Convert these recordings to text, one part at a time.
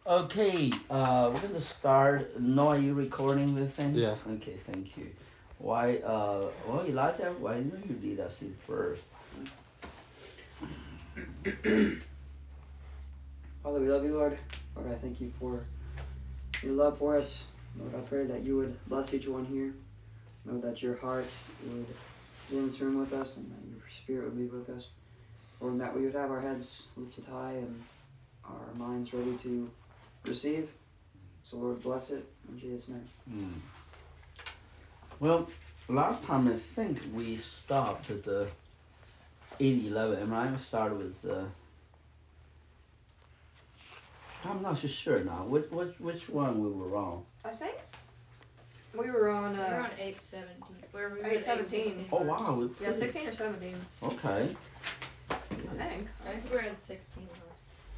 Okay, we're gonna start. Noah, are you recording this thing? Yeah. Okay, thank you. Why, well, Elijah, why don't you lead us in first? Father, we love you, Lord. Lord, I thank you for your love for us. Lord, I pray that you would bless each one here. Lord, that your heart would be in this room with us and that your spirit would be with us. Lord, and that we would have our heads lifted high and our minds ready to receive. So, Lord, bless it in Jesus' name. Mm. Well, last time I think we stopped at the 811. Am I? We started with I'm not so sure now. Which one we were wrong? I think we were on. We were on 8:17. Where we were 8:17. Oh wow, we Yeah, 16 or 17. Okay. I think. I think we were at 16.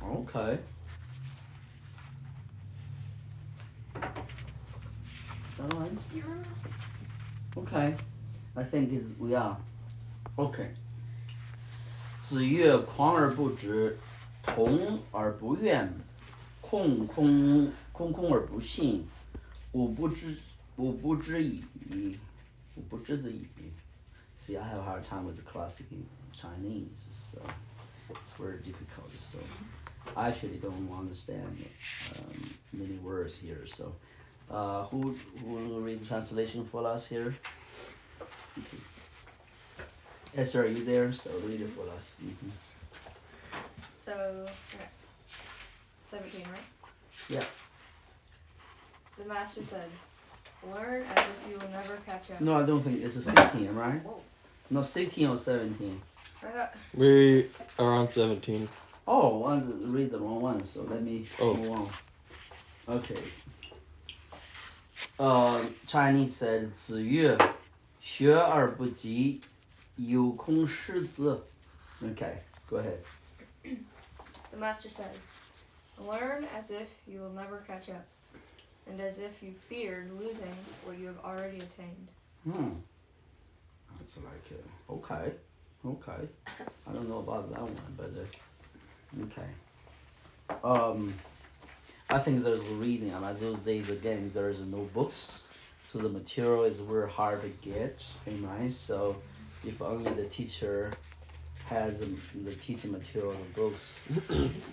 Okay. Is that right? You remember? Okay. I think we are. Okay. 子曰：狂而不直，同而不怨，空而不信，吾不知矣。吾不知矣。See, I have a hard time with the classic in Chinese, so it's very difficult. So I actually don't understand many words here. So, who will read the translation for us here? Okay. Esther, are you there? So read it for us. Mm-hmm. So, okay. 17, right? Yeah. The master said, learn as if you will never catch up. No, I don't think it's a 16, right? Whoa. No, 16 or 17. We are on 17. Oh, I read the wrong one, so let me move on. Okay. Chinese said, 子曰：学而不及，有空失字. Okay, go ahead. The master said, learn as if you will never catch up, and as if you feared losing what you have already attained. That's like, okay. I don't know about that one, but okay. I think there's a reason. Those days again, there's no books, so the material is very hard to get, right? So if only the teacher has the teaching material and books,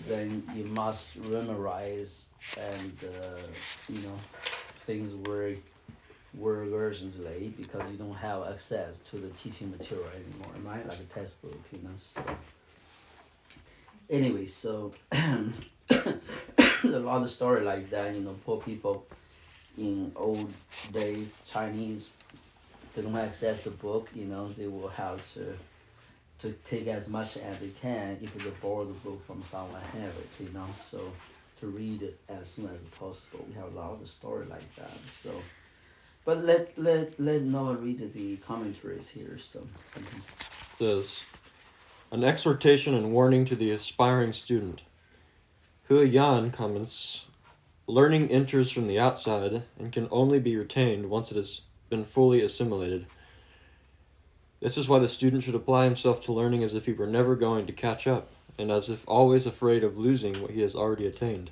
then you must memorize and things were urgently because you don't have access to the teaching material anymore, right? Like a textbook, So anyway, so a lot of story like that. Poor people in old days, Chinese, they don't have access to book. They will have to take as much as they can if they borrow the book from someone have it. So to read it as soon as possible. We have a lot of story like that. So, but let Noah read the commentaries here. So it says, an exhortation and warning to the aspiring student. Hu Yan comments, learning enters from the outside and can only be retained once it has been fully assimilated. This is why the student should apply himself to learning as if he were never going to catch up, and as if always afraid of losing what he has already attained.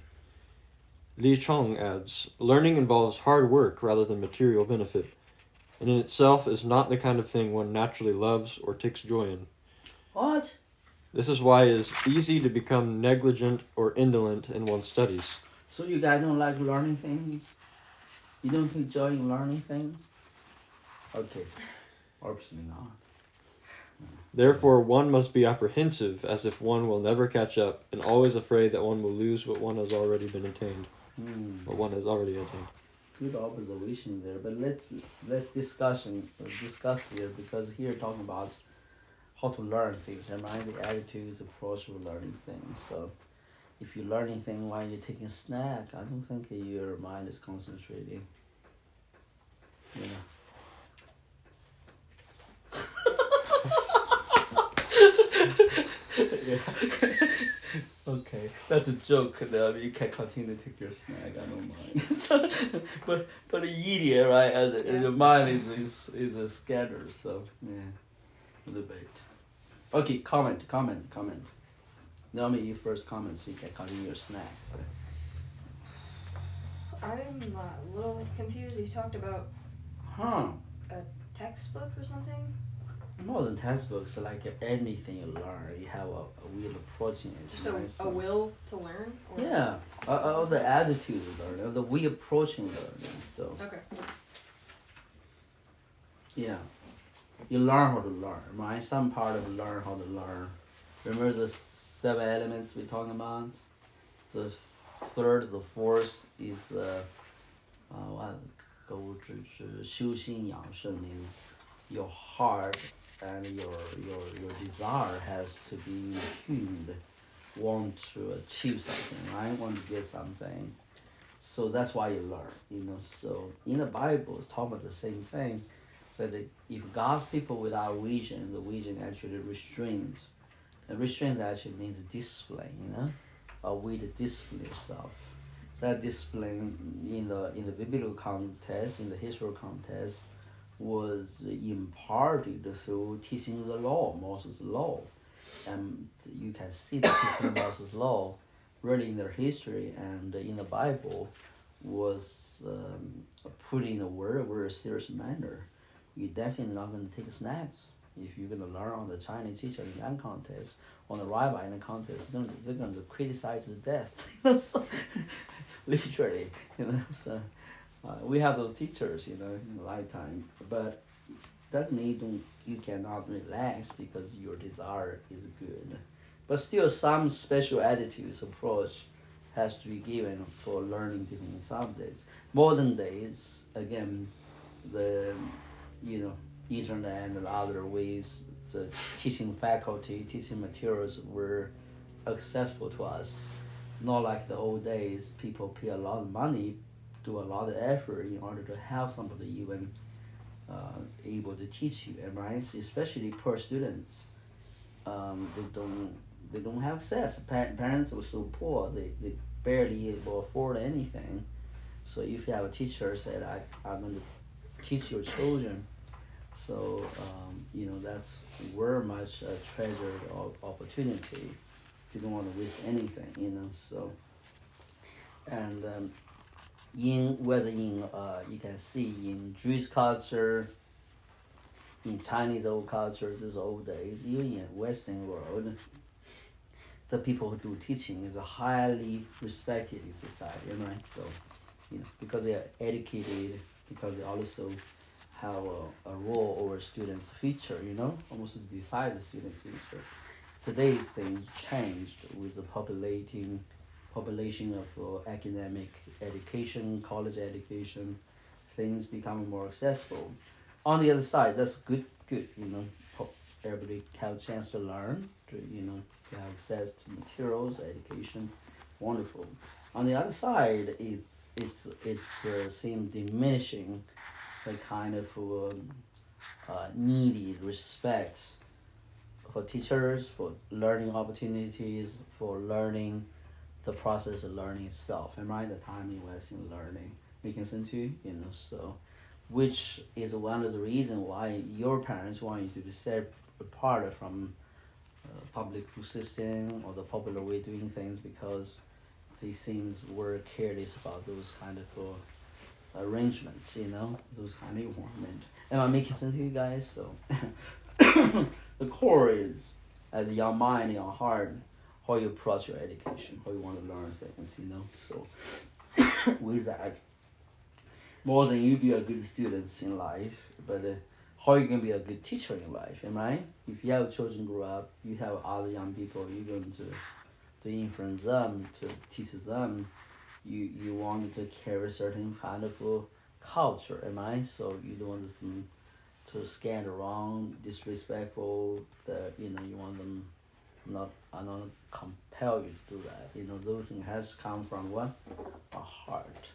Li Chong adds, learning involves hard work rather than material benefit, and in itself is not the kind of thing one naturally loves or takes joy in. What? This is why it is easy to become negligent or indolent in one's studies. So you guys don't like learning things? You don't take joy in learning things? Okay. Obviously not. Therefore, one must be apprehensive as if one will never catch up, and always afraid that one will lose what one has already been attained. What one has already attained. Good observation there, but let's discuss here, because here talking about how to learn things, right? The attitude is approach to learning things. So if you're learning things while you're taking a snack, I don't think your mind is concentrating. Yeah. Okay, that's a joke. You can continue to take your snack. I don't mind. but the idiot, right? The mind is a scatter. So yeah, debate. Okay, comment. Naomi, you first comment so you can continue your snacks. I'm a little confused. You talked about Huh. textbook or something? More than textbooks, like anything you learn, you have a way of approaching it. Just Right? a will to learn? Or Yeah, the attitude of learning, the way approaching learning. So Okay. yeah, you learn how to learn, right? Some part of learn how to learn. Remember the 7 elements we talking about? The third, the fourth is what? 修心养性 means your heart and your desire has to be tuned, want to achieve something, right? Want to get something. So that's why you learn, So in the Bible, it's talking about the same thing. So that if God's people without vision, the vision actually restrains. And restraint actually means discipline, a way to discipline yourself. That discipline in the biblical context, in the historical context, was imparted through teaching the law, Moses' law. And you can see the teaching of Moses' law really in their history and in the Bible was put in a very serious manner. You're definitely not going to take snacks if you're going to learn on the Chinese teacher in that contest, on the rabbi in the contest. They're going to criticize you to death. So, literally, So we have those teachers, in a lifetime, but doesn't mean you cannot relax because your desire is good. But still, some special attitudes approach has to be given for learning different subjects. Modern days, again, the you know internet and other ways, the teaching faculty, teaching materials were accessible to us. Not like the old days, people pay a lot of money, do a lot of effort in order to have somebody even able to teach you, right? Especially poor students, they don't have access. Parents were so poor, they barely able to afford anything. So if you have a teacher said, I'm going to teach your children, so that's very much a treasured opportunity. You don't want to waste anything, So and in whether in you can see in Jewish culture, in Chinese old culture, those old days, even in Western world, the people who do teaching is highly respected in society, right? So, because they are educated, because they also have a role over students' future, almost decide the students' future. Today's things changed with the population of academic education, college education, things becoming more accessible. On the other side, that's good, everybody have a chance to learn, to have access to materials, education, wonderful. On the other side, it's seem diminishing the kind of needed respect for teachers, for learning opportunities, for learning the process of learning itself. Am I the time invest in learning, making sense to you? So which is one of the reasons why your parents want you to be separate from public system or the popular way of doing things, because they seems very careless about those kind of arrangements, those kind of environment. Am I making sense to you guys? So the core is, as your mind, your heart, how you approach your education, how you want to learn things, So with that, more than you be a good student in life, but how you can be a good teacher in life, am I? If you have children grow up, you have other young people, you're going to influence them, to teach them. You want to carry certain kind of culture, am I? So you don't want them to scan around, disrespectful. That you want them not. I don't compel you to do that. Those things has come from what? A heart.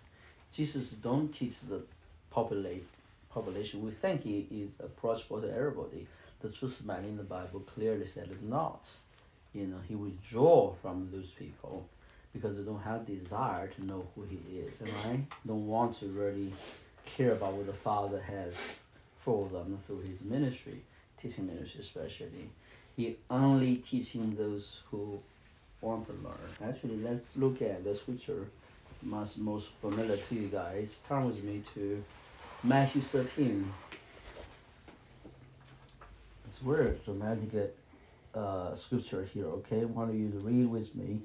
Jesus don't teach the population. We think he is approachable to everybody. The truth man in the Bible clearly said it not. He withdraw from those people because they don't have desire to know who he is, right? Don't want to really care about what the Father has for them through his ministry, teaching ministry especially. He only teaching those who want to learn. Actually, let's look at the scripture most familiar to you guys. Turn with me to Matthew 13. It's very dramatic scripture here, okay? I want you to read with me.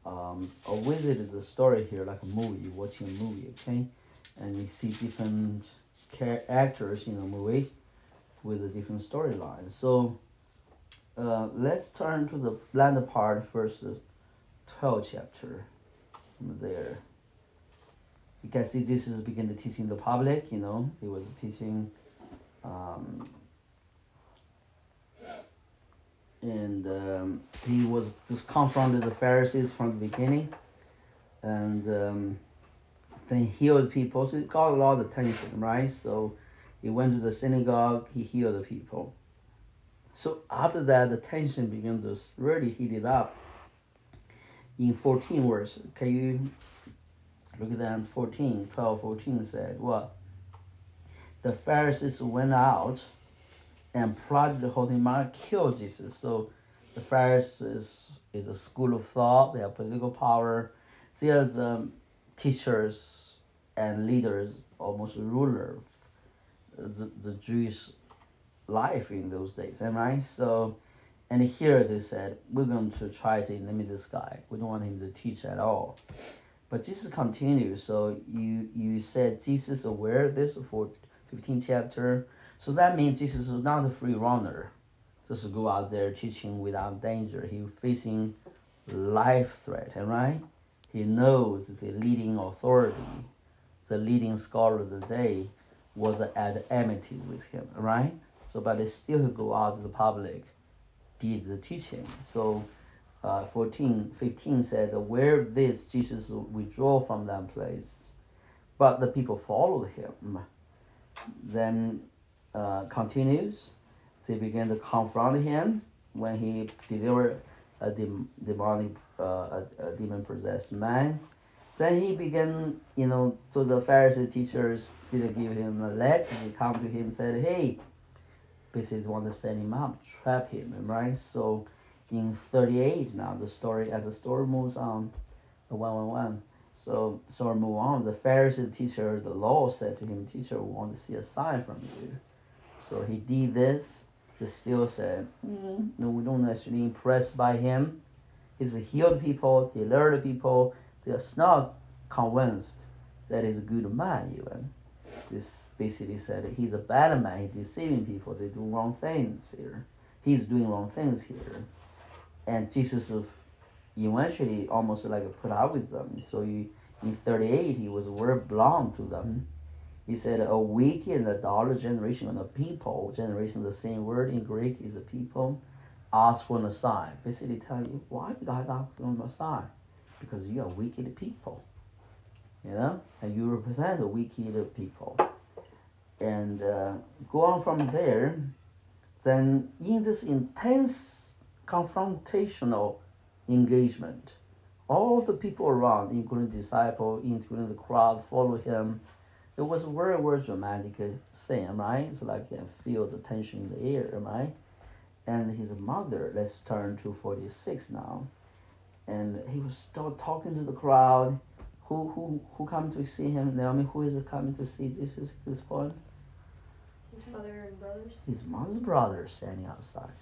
Or visit the story here like a movie, you're watching a movie, okay? And you see different actors in a movie with a different storyline. So let's turn to the latter part, verse 12 chapter. There. You can see this is begin to teaching the public, he was teaching and he was just confronted the Pharisees from the beginning, and then healed people. So it got a lot of attention, right? So he went to the synagogue, he healed the people. So after that, the tension began to really heat it up. In 14 verse, can you look at that? 12, 14 said, what? The Pharisees went out and plotted to hold him out, kill Jesus. So the Pharisees is a school of thought. They have political power. They are teachers and leaders, almost ruler of the Jewish life in those days, right? So, and here they said, we're going to try to eliminate this guy. We don't want him to teach at all. But Jesus continues. So you said Jesus aware of this for 15th chapter. So that means Jesus is not a free runner, just to go out there teaching without danger. He was facing life threat, right? He knows the leading authority, the leading scholar of the day, was at enmity with him, right? So, but they still go out to the public, did the teaching. So, 15 said, where this Jesus withdraw from that place, but the people followed him. Then continues. They began to confront him when he delivered a demon-possessed man. Then he began, so the Pharisee teachers didn't give him a leg. They come to him and said, hey, basically want to set him up, trap him, right? So in 38 now, as the story moves on, the 111. So move on. The Pharisee teacher, the law said to him, teacher, we want to see a sign from you. So he did this. They still said, no, we don't necessarily impressed by him. He's healed people, he learned people. They're not convinced that he's a good man even. This basically said he's a bad man, he's deceiving people, they do wrong things here. He's doing wrong things here. And Jesus eventually almost like put up with them. So in 38, he was very blunt to them. He said, a wicked and adulterous generation, and a people, generation, the same word in Greek is a people, ask for a sign. Basically tell you, why you guys ask for a sign? Because you are wicked people. And you represent the wicked people. And go on from there, then in this intense confrontational engagement, all the people around, including the disciple, including the crowd, follow him. It was a very, very dramatic scene, right? So like you can feel the tension in the air, right? And his mother, let's turn to 46 now. And he was still talking to the crowd. Who come to see him? Naomi, who is coming to see Jesus at this point? His mother and brothers. His mother's brother standing outside.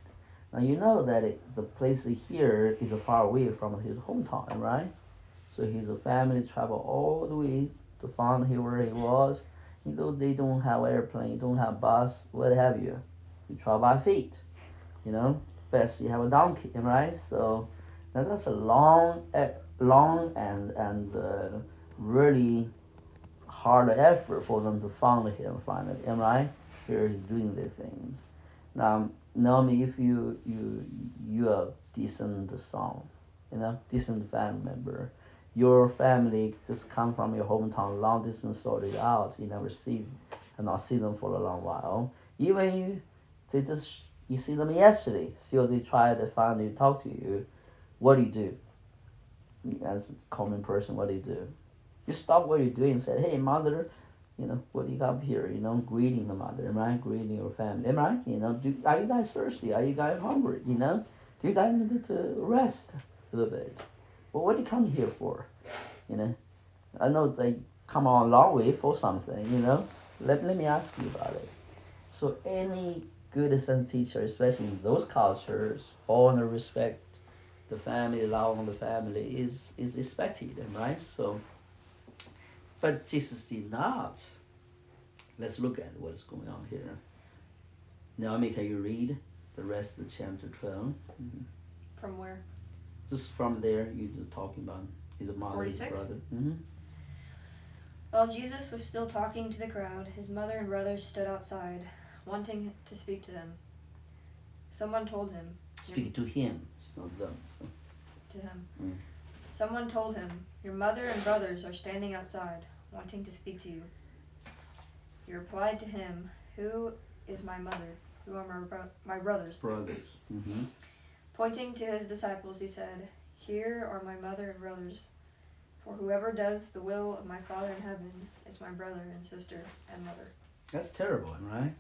Now you know that the place here is far away from his hometown, right? So his family traveled all the way to find him where he was. They don't have airplane, don't have bus, what have you. You travel by feet, Best you have a donkey, right? So that's a long and really hard effort for them to find him finally, right? Here he's doing these things. Now, Naomi, if you are decent son, decent family member, your family just come from your hometown, long distance sorted out, you never see and not see them for a long while. Even you see them yesterday, still they try to finally talk to you. What do? As a common person, what do? You stop what you're doing and say, hey mother, what do you got here? Greeting the mother, right? Greeting your family, right? Are you guys thirsty? Are you guys hungry? Do you guys need to rest a little bit? Well, what do you come here for? I know they come on a long way for something, you know. Let me ask you about it. So any good sense teacher, especially in those cultures, honor, respect the family, love on the family is expected, right? So, but Jesus did not. Let's look at what's going on here. Naomi, can you read the rest of chapter 12? From where? Just from there, you just talking about his mother, his 46? brother. While Jesus was still talking to the crowd, his mother and brothers stood outside, wanting to speak to him. Someone told him. Speak to him, it's not them. So. To him. Mm. Someone told him, "Your mother and brothers are standing outside, wanting to speak to you." He replied to him, "Who is my mother? Who are my brothers?" Brothers. Pointing to his disciples, he said, "Here are my mother and brothers. For whoever does the will of my Father in heaven is my brother and sister and mother." That's terrible, right?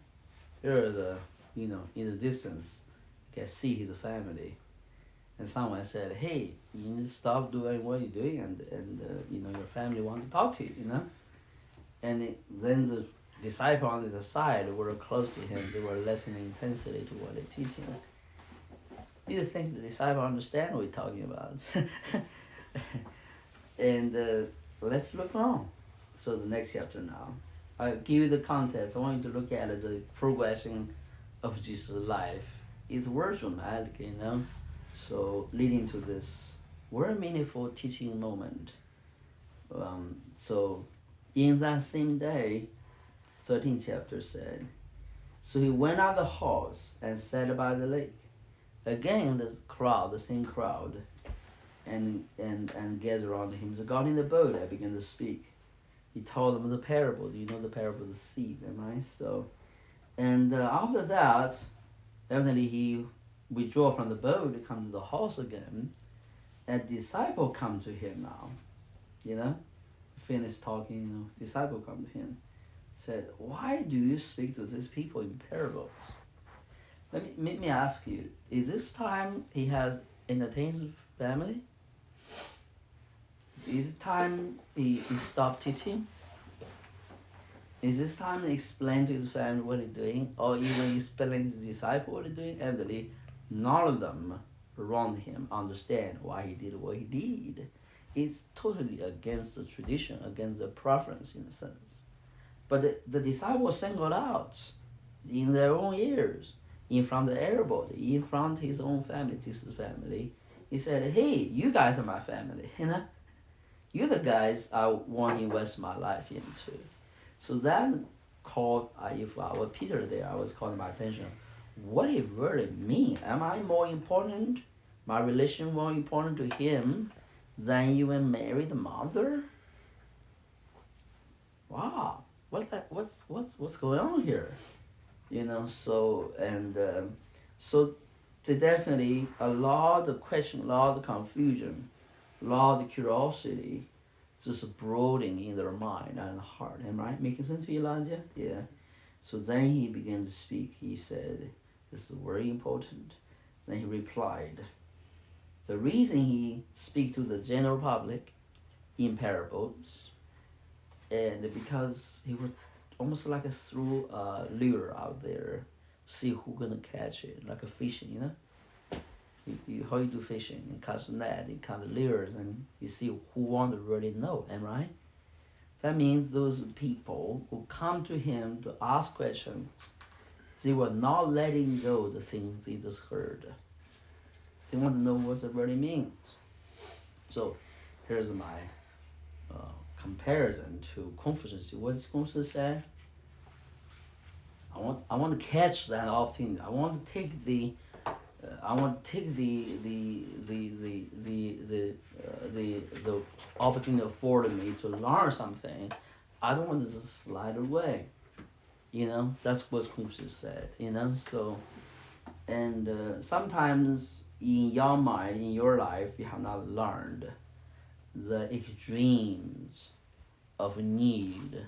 Here, in the distance, you can see his family, and someone said, "Hey, you need to stop doing what you're doing, and your family want to talk to you, you know." And then the disciple on the side were close to him; they were listening intensely to what they teach him. Do you think the disciple understand what we're talking about? And let's look on. So the next chapter now. I'll give you the context. I want you to look at the progression of Jesus' life. It's very dramatic, you know. So leading to this very meaningful teaching moment. So in that same day, 13th chapter said, so he went out of the house and sat by the lake. Again, the same crowd, and gathered around him. So got in the boat and began to speak. He told them the parable. Do you know the parable of the seed, am I? So, and after that, evidently he withdrew from the boat to come to the house again. A disciple come to him now, you know, finished talking, disciple come to him, said, "Why do you speak to these people in parables?" Let me ask you, is this time he has entertained his family? Is it time he stopped teaching? Is this time to explain to his family what he's doing, or even explain to his disciple what he's doing? Evidently, none of them around him understand why he did what he did. It's totally against the tradition, against the preference in a sense. But the disciples singled out in their own ears, in front of everybody, in front of his own family, Jesus' family. He said, "Hey, you guys are my family, you know? You're the guys I want to invest my life into." So that called, if I were Peter there, I was calling my attention. What it really mean? Am I more important? My relation more important to him than even Mary the mother? Wow, what's going on here? So there definitely a lot of question, a lot of confusion, a lot of curiosity just brooding in their mind and heart. Am I making sense to you, Elijah? Yeah. So then he began to speak. He said, "This is very important." Then he replied, the reason he speak to the general public in parables, and because he was almost like a through lure out there, see who gonna catch it, like a fishing, you know. How you do fishing? You cast a net, you cast the lures, and you see who want to really know. Am I right? That means those people who come to him to ask questions, they were not letting go the things they just heard. They want to know what it really means. So here's my comparison to Confucius. What Confucius said? I want to catch that opportunity. I want to take the the opportunity afforded me to learn something. I don't want to just slide away. That's what Confucius said. So, and sometimes in your mind, in your life, you have not learned the extremes of need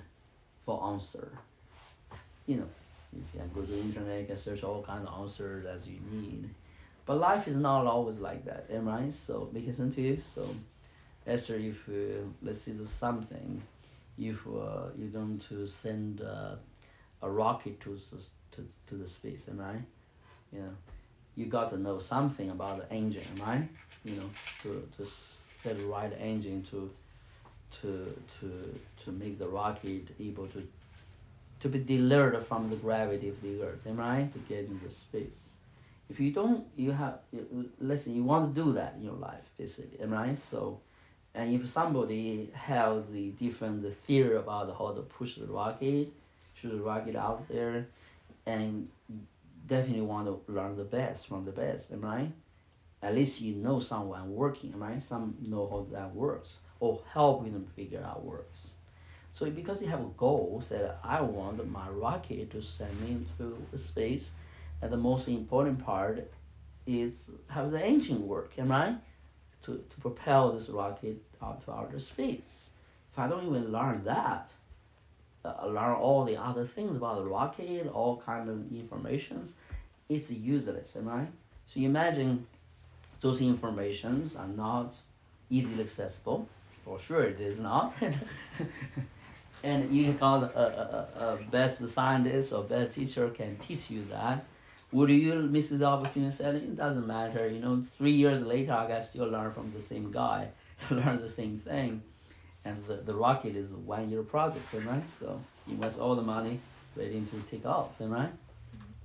for answer. You can go to the internet, you can search all kinds of answers as you need. But life is not always like that, am I right? So, make sense to you? So, Esther, if let's say there's something, if you're going to send a rocket to the space, am I? You know, you got to know something about the engine, right? You know, to set the right engine to to to make the rocket able to be delivered from the gravity of the earth, am I? To get into space. If you don't, you have listen. You want to do that in your life, basically, am I? So, and if somebody has the different theory about how to push the rocket, shoot the rocket out there, and definitely want to learn the best from the best, am I? At least you know someone working, am I? Some know how that works, or helping them figure out works. So because you have a goal, that I want my rocket to send me into the space, and the most important part is how the engine work, am I? To propel this rocket out to outer space. If I don't even learn that, learn all the other things about the rocket, all kind of informations, it's useless, am I? So you imagine those informations are not easily accessible. For sure it is not. And you got a best scientist or best teacher can teach you that. Would you miss the opportunity? Said it doesn't matter. 3 years later, I can still learn from the same guy, learn the same thing, and the rocket is a 1 year project, right? So you invest all the money waiting to take off, right?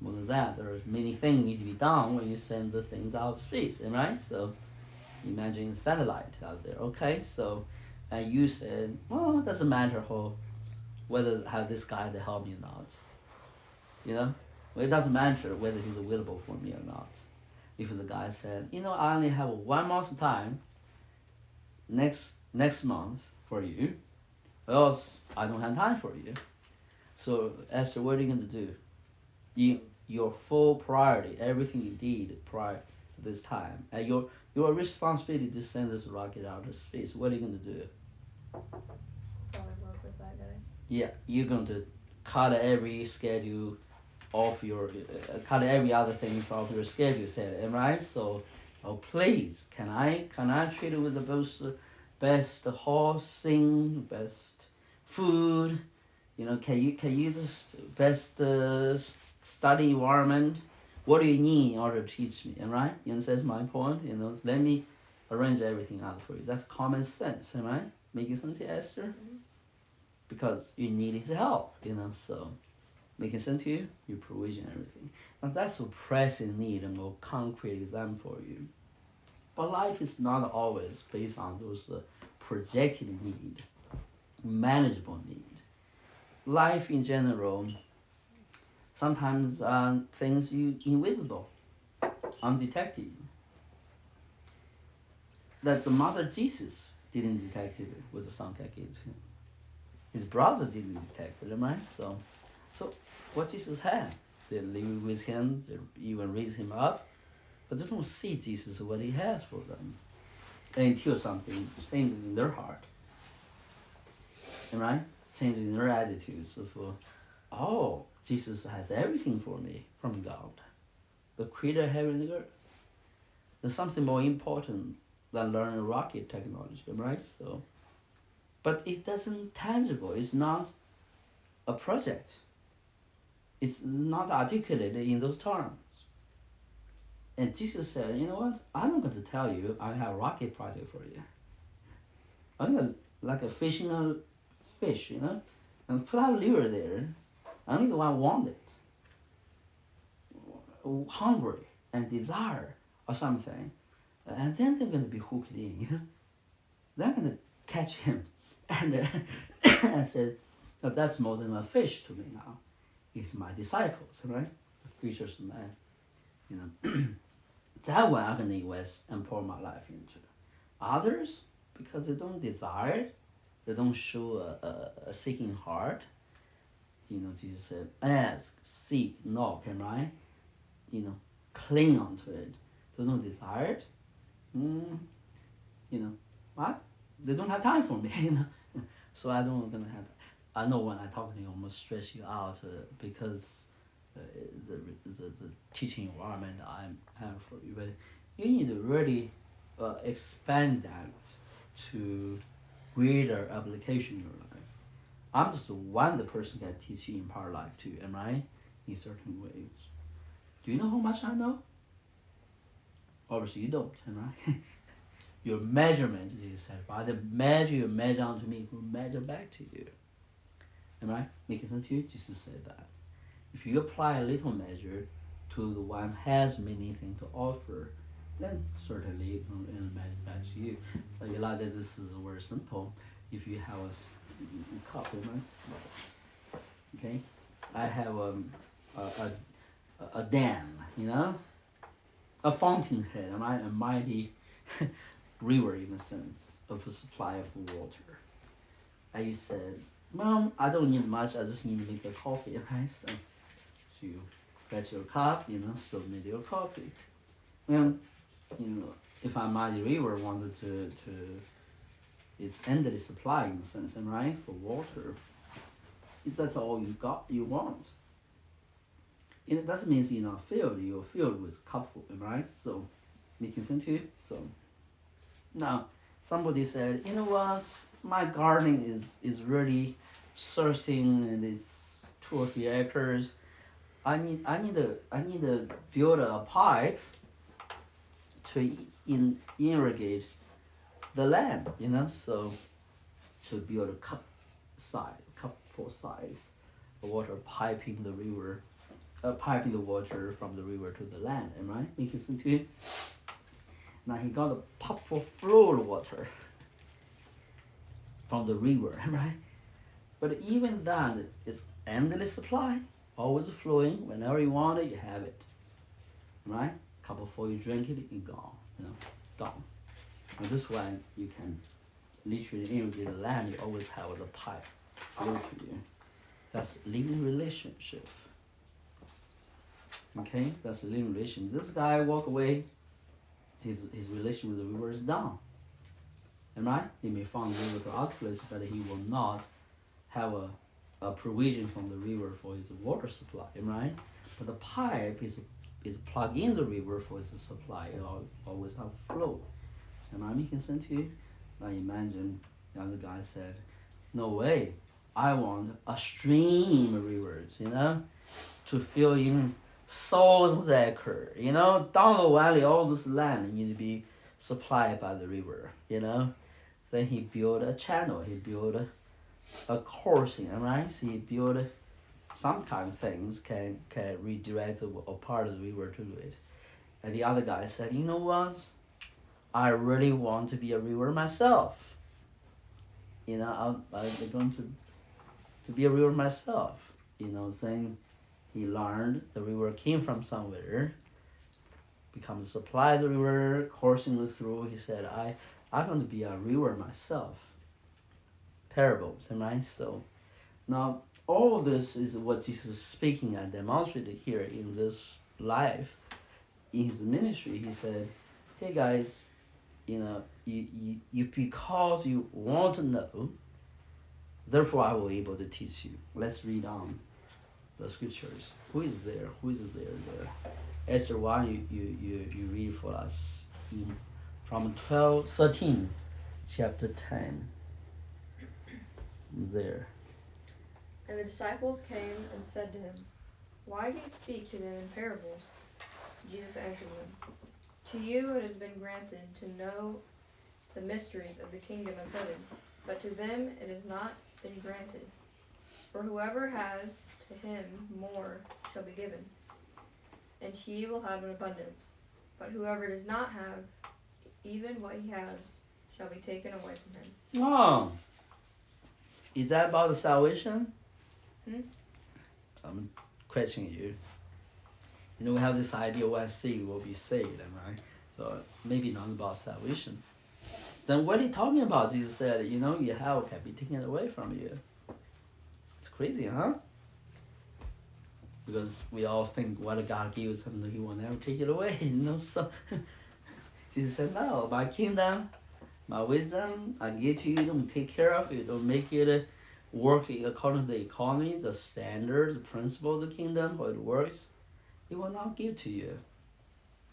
More than that, there are many things need to be done when you send the things out of space, right? So imagine satellite out there, okay? So, and you said, well, it doesn't matter whether have this guy to help me or not, you know? Well, it doesn't matter whether he's available for me or not. If the guy said, I only have 1 month time next month for you, or else I don't have time for you. So Esther, what are you gonna do? Your full priority, everything you did prior to this time, and your responsibility to send this rocket out of space. What are you gonna do? Probably work with that guy. Yeah, you're going to cut every schedule off your cut every other thing off your schedule. Said, am I right? So, oh please, can I treat it with the best housing, best food? Can you just best study environment? What do you need in order to teach me? Am I right? You understand my point? Let me arrange everything out for you. That's common sense. Am I right? Making sense to you, Esther? Mm-hmm. Because you need his help, so making sense to you, you provision everything. Now that's a pressing need and more concrete example for you. But life is not always based on those projected need, manageable need. Life in general, sometimes things you invisible, undetected. That the mother Jesus didn't detect it with the son God gave to him. His brother didn't detect it, right? So what Jesus had, they live with him, they even raise him up, but they don't see Jesus what he has for them until something changes in their heart, right? Changes in their attitudes of, oh, Jesus has everything for me from God, the creator of heaven and earth. There's something more important than learning rocket technology, right? So, but it doesn't tangible. It's not a project. It's not articulated in those terms. And Jesus said, you know what? I'm not going to tell you I have a rocket project for you. I'm gonna, like a fishing a fish, and put out lure there. Only the one want it. Hungry and desire or something. And then they're going to be hooked in, They're going to catch him. And I said, no, that's more than a fish to me now. It's my disciples, right? The fishers of man. That one I'm going to invest and pour my life into. Others, because they don't desire, they don't show a seeking heart. Jesus said, ask, seek, knock, right? Cling onto it. They don't desire it. What? They don't have time for me, So I don't gonna have. I know when I talk to you, I'm gonna stress you out because the teaching environment I have for you, but you need to really expand that to greater application in your life. I'm just one the person can teach you in power life too, am I? In certain ways. Do you know how much I know? Obviously you don't, am I? Your measurement, Jesus said, by the measure you measure unto me, will measure back to you. Am I making sense to you? Jesus said that. If you apply a little measure to the one who has many things to offer, then certainly it will measure back to you. So you realize that this is very simple. If you have a cup, okay? I have a dam, a fountainhead, am I? A mighty river in a sense of a supply of water. And you said, Mom, I don't need much, I just need to make the coffee, right? So you fetch your cup, submit your coffee. Well, if a mighty river wanted to it's endless supply in a sense, right? For water, if that's all you want. It doesn't mean you're not filled, you're filled with cupful, right? So, making sense to you? So, now, somebody said, you know what, my garden is really thirsting and it's 2 or 3 acres. I need to build a pipe to irrigate the land, so to build a cupful size water piping the river, piping the water from the river to the land, am I making sense to you? Now he got a cupful full of water from the river, right? But even that, it's endless supply, always flowing. Whenever you want it, you have it, right? Cup full, you drink it, it's gone, it's done. And this one, you can literally irrigate the land. You always have the pipe flow to you. That's living relationship. Okay, that's a living relationship. This guy walk away, his relation with the river is done. Am I? He may find the river to other place, but he will not have a provision from the river for his water supply. Am I? But the pipe is plugged in the river for its supply. It always have flow. Am I making sense to you? Now imagine the other guy said, no way, I want a stream of rivers, to fill in thousands of acres, down the valley, all this land need to be supplied by the river, Then he built a channel, he built a coursing, right? So he built some kind of things can redirect a part of the river to it. And the other guy said, you know what? I really want to be a river myself. I'm going to be a river myself. Then he learned the river came from somewhere, becomes supply the river, coursing through. He said, I'm going to be a river myself. Parables, right? So now all of this is what Jesus is speaking and demonstrated here in this life, in his ministry. He said, hey guys, you because you want to know, therefore I will be able to teach you. Let's read on the scriptures. Who is there? Esther 1, you read for us from 13, chapter 10. There. And the disciples came and said to him, why do you speak to them in parables? Jesus answered them, to you it has been granted to know the mysteries of the kingdom of heaven, but to them it has not been granted. For whoever has, to him more shall be given, and he will have an abundance. But whoever does not have, even what he has shall be taken away from him. Oh, is that about the salvation? I'm questioning you. We have this idea when saved will be saved, right? So maybe not about salvation. Then what are you talking about? Jesus said, your health can be taken away from you. It's crazy, huh? Because we all think what God gives him, he will never take it away, So Jesus said, no, my kingdom, my wisdom, I give to you, don't take care of it, don't make it work according to the economy, the standards, the principle of the kingdom, how it works. He will not give to you.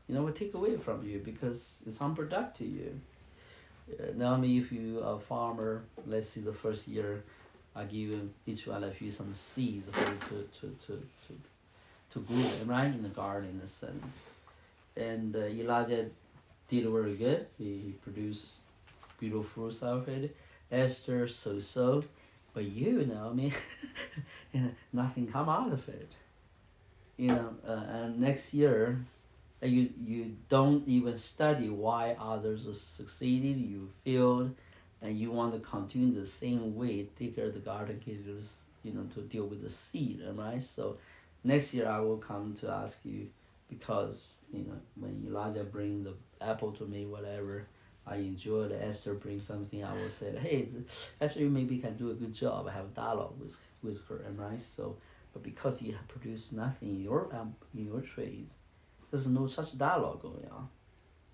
Will take away from you because it's unproductive to you. Naomi, if you are a farmer, let's see the first year, I give each one of you some seeds for you to grow them, right, in the garden in a sense. And Elijah did very good. He produced beautiful fruits out of it. Esther so, but you know, I mean, nothing come out of it. And next year, you don't even study why others are succeeded. You failed, and you want to continue the same way. Take care of the garden, to deal with the seed, right? So, next year I will come to ask you, because when Elijah bring the apple to me, whatever, I enjoyed. Esther bring something, I will say, hey, Esther, you maybe can do a good job. I have a dialogue with her, right? So, but because you have produced nothing in your trades, there's no such dialogue going on,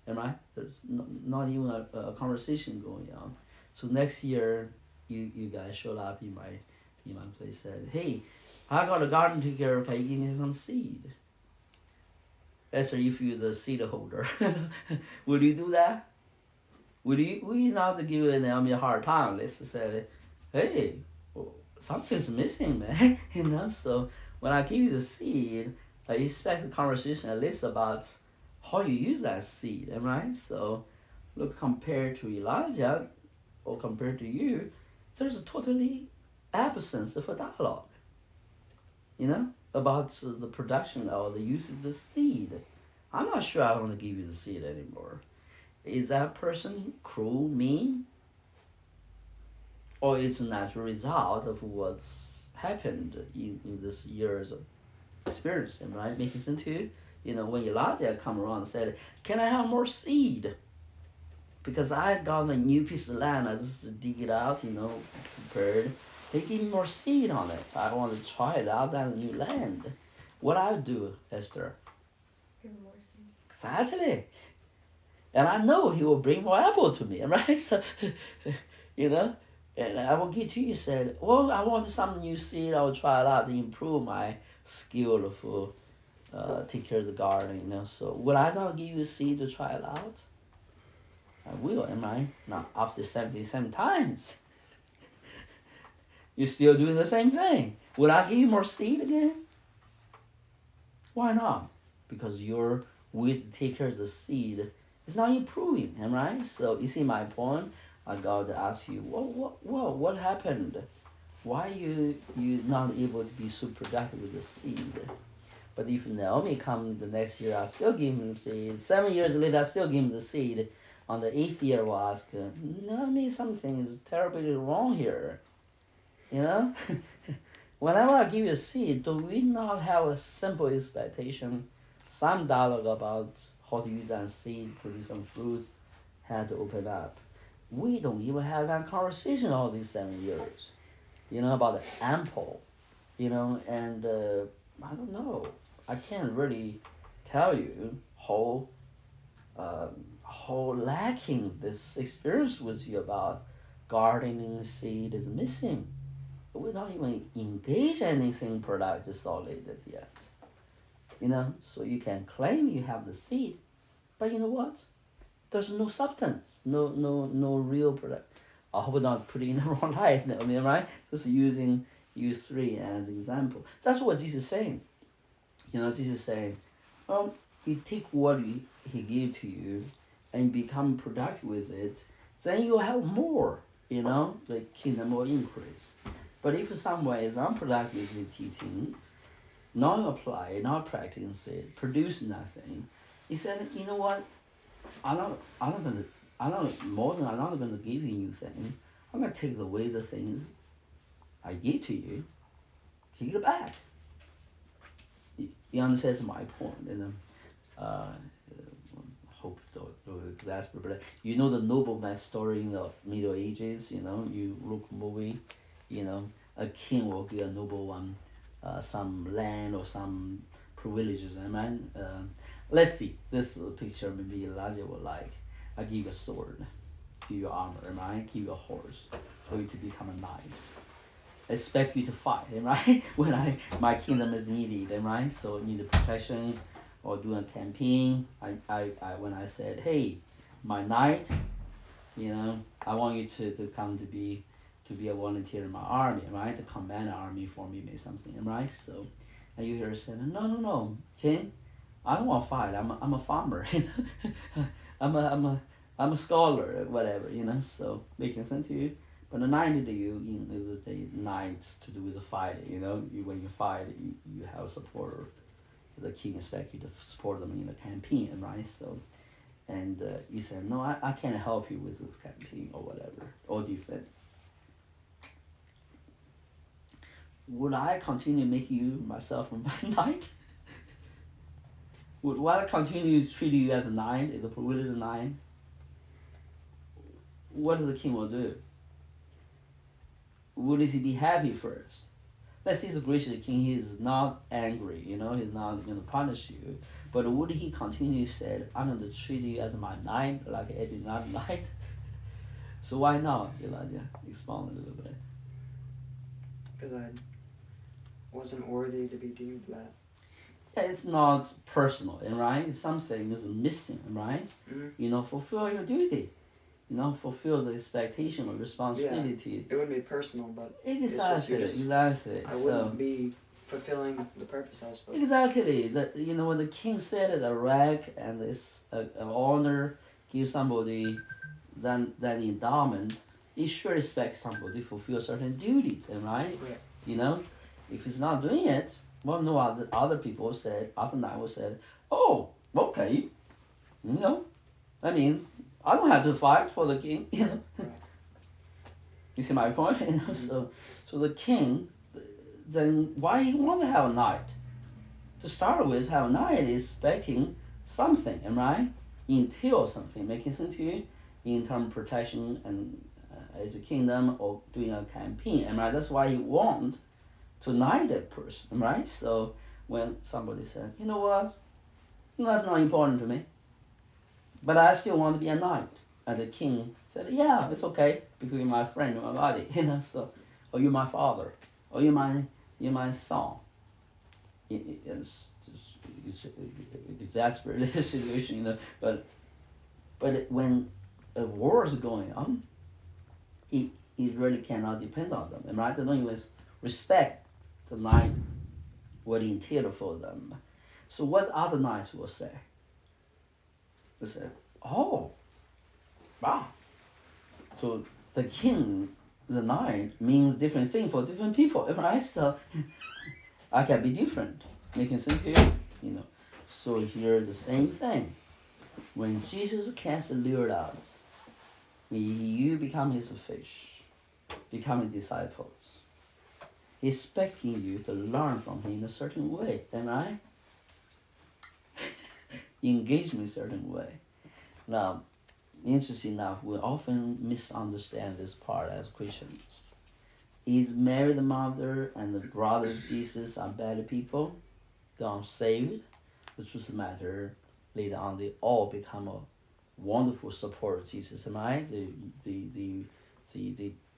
am I? There's not even a conversation going on. So next year, you guys showed up in my place, said, hey, I got a garden to care of. Can you give me some seed? Esther, if you're the seed holder, will you do that? Will you not give Naomi a hard time? Let's say, hey, something's missing, man. So when I give you the seed, I expect the conversation at least about how you use that seed, right? So look, compared to Elijah or compared to you, there's a totally absence of a dialogue, about the production or the use of the seed. I'm not sure I want to give you the seed anymore. Is that person cruel, mean? Or it's a natural result of what's happened in this year's experience, right? Making sense to you? When Elijah come around and said, can I have more seed? Because I got a new piece of land, I just dig it out, prepared. They give me more seed on it. I want to try it out on new land. What I do, Esther? Give him more seed. Exactly. And I know he will bring more apple to me, right? So, and I will get to you, said, well, I want some new seed. I will try it out to improve my skill for take care of the garden, So will I not give you a seed to try it out? I will, am I? Now, after 77 times, you're still doing the same thing. Will I give you more seed again? Why not? Because your will to take care of the seed is not improving, am I? So you see my point? I got to ask you, what happened? Why you not able to be so productive with the seed? But if Naomi come the next year, I still give him seed. 7 years later, I still give him the seed. On the 8th year, we'll ask, Naomi, something is terribly wrong here. Whenever I give you a seed, do we not have a simple expectation, some dialogue about how to use that seed, produce some fruit, how to open up? We don't even have that conversation all these 7 years, about the ample, and I don't know. I can't really tell you how lacking this experience with you about gardening seed is missing. We don't even engage anything productive solid as yet. So you can claim you have the seed, but you know what? There's no substance, no real product. I hope I'm not putting in the wrong light, right? Just using you three as an example. That's what Jesus is saying. Jesus is saying, you take what he gave to you and become productive with it, then you have more, the kingdom will increase. But if in some way is unproductive with the teachings, not apply, not practicing it, produce nothing, he said, you know what? I'm not gonna give you new things. I'm gonna take away the things I give to you, take it back. You understand my point, hope don't exasperate, but the nobleman story in the Middle Ages, you look movie, a king will give a noble one some land or some privileges, amen. Let's see, this picture maybe Elijah will like. I give you a sword, give you armor, amen. Give you a horse for you to become a knight. Expect you to fight, right? When my kingdom is needed, right? So need protection or doing a campaign. When I said, hey, my knight, You know, I want you to come to be a volunteer in my army, right? To command an army for me, maybe something, right? So, and you hear her saying, no, no, no, King, I don't want to fight. I'm a farmer. I'm a scholar, whatever. So making sense to you. But the 90 to you, the nights to do with the fighting. When you fight, you have a supporter. The king expects you to support them in the campaign, right? So, and you said, no, I can't help you with this campaign or whatever, or defense. Would I continue to make you myself from my knight? Would I continue to treat you as a knight, if the ruler is a knight? What does the king will do? Would he be happy first? Let's see the gracious king, he is not angry, he's not going to punish you. But would he continue to say, I'm going to treat you as my knight, like any other knight? So why not, Elijah? Expound a little bit. Because I wasn't worthy to be deemed that. Yeah, it's not personal, right? Something is missing, right? Mm-hmm. Fulfill your duty. Fulfill the expectation or responsibility. Yeah, it wouldn't be personal, but Exactly. I wouldn't be fulfilling the purpose I was supposed to. Exactly. That when the king said that a rank and this an honor give somebody that endowment, he should expect somebody to fulfill certain duties, right? Right. If he's not doing it, well, no other people said, other nine said, oh, okay, that means I don't have to fight for the king, Right. You see my point? Mm-hmm. So the king, then why he want to have a knight? To start with, have a knight is expecting something, right? Entail something, making sense to you, in terms of protection and as a kingdom or doing a campaign, right? That's why you want to knight a person, right? So when somebody said, you know what, that's not important to me, but I still want to be a knight, and the king said, yeah, it's okay because you're my friend, you're my buddy, So, or you're my father, or you're my son. It's exasperated the situation, But when a war is going on, he really cannot depend on them, right? They don't even respect the knight, what he entailed for them. So what other knights will say? They say, oh, wow. So the king, the knight, means different thing for different people, right? So I can be different, making sense here, So here the same thing. When Jesus cast the lure out, you become his fish, becoming disciples, expecting you to learn from him in a certain way, am I? Engage me in a certain way. Now, interesting enough, we often misunderstand this part as Christians. Is Mary the mother and the brother of Jesus are bad people? They are saved. The truth of the matter, later on, they all become a wonderful support of Jesus, right? They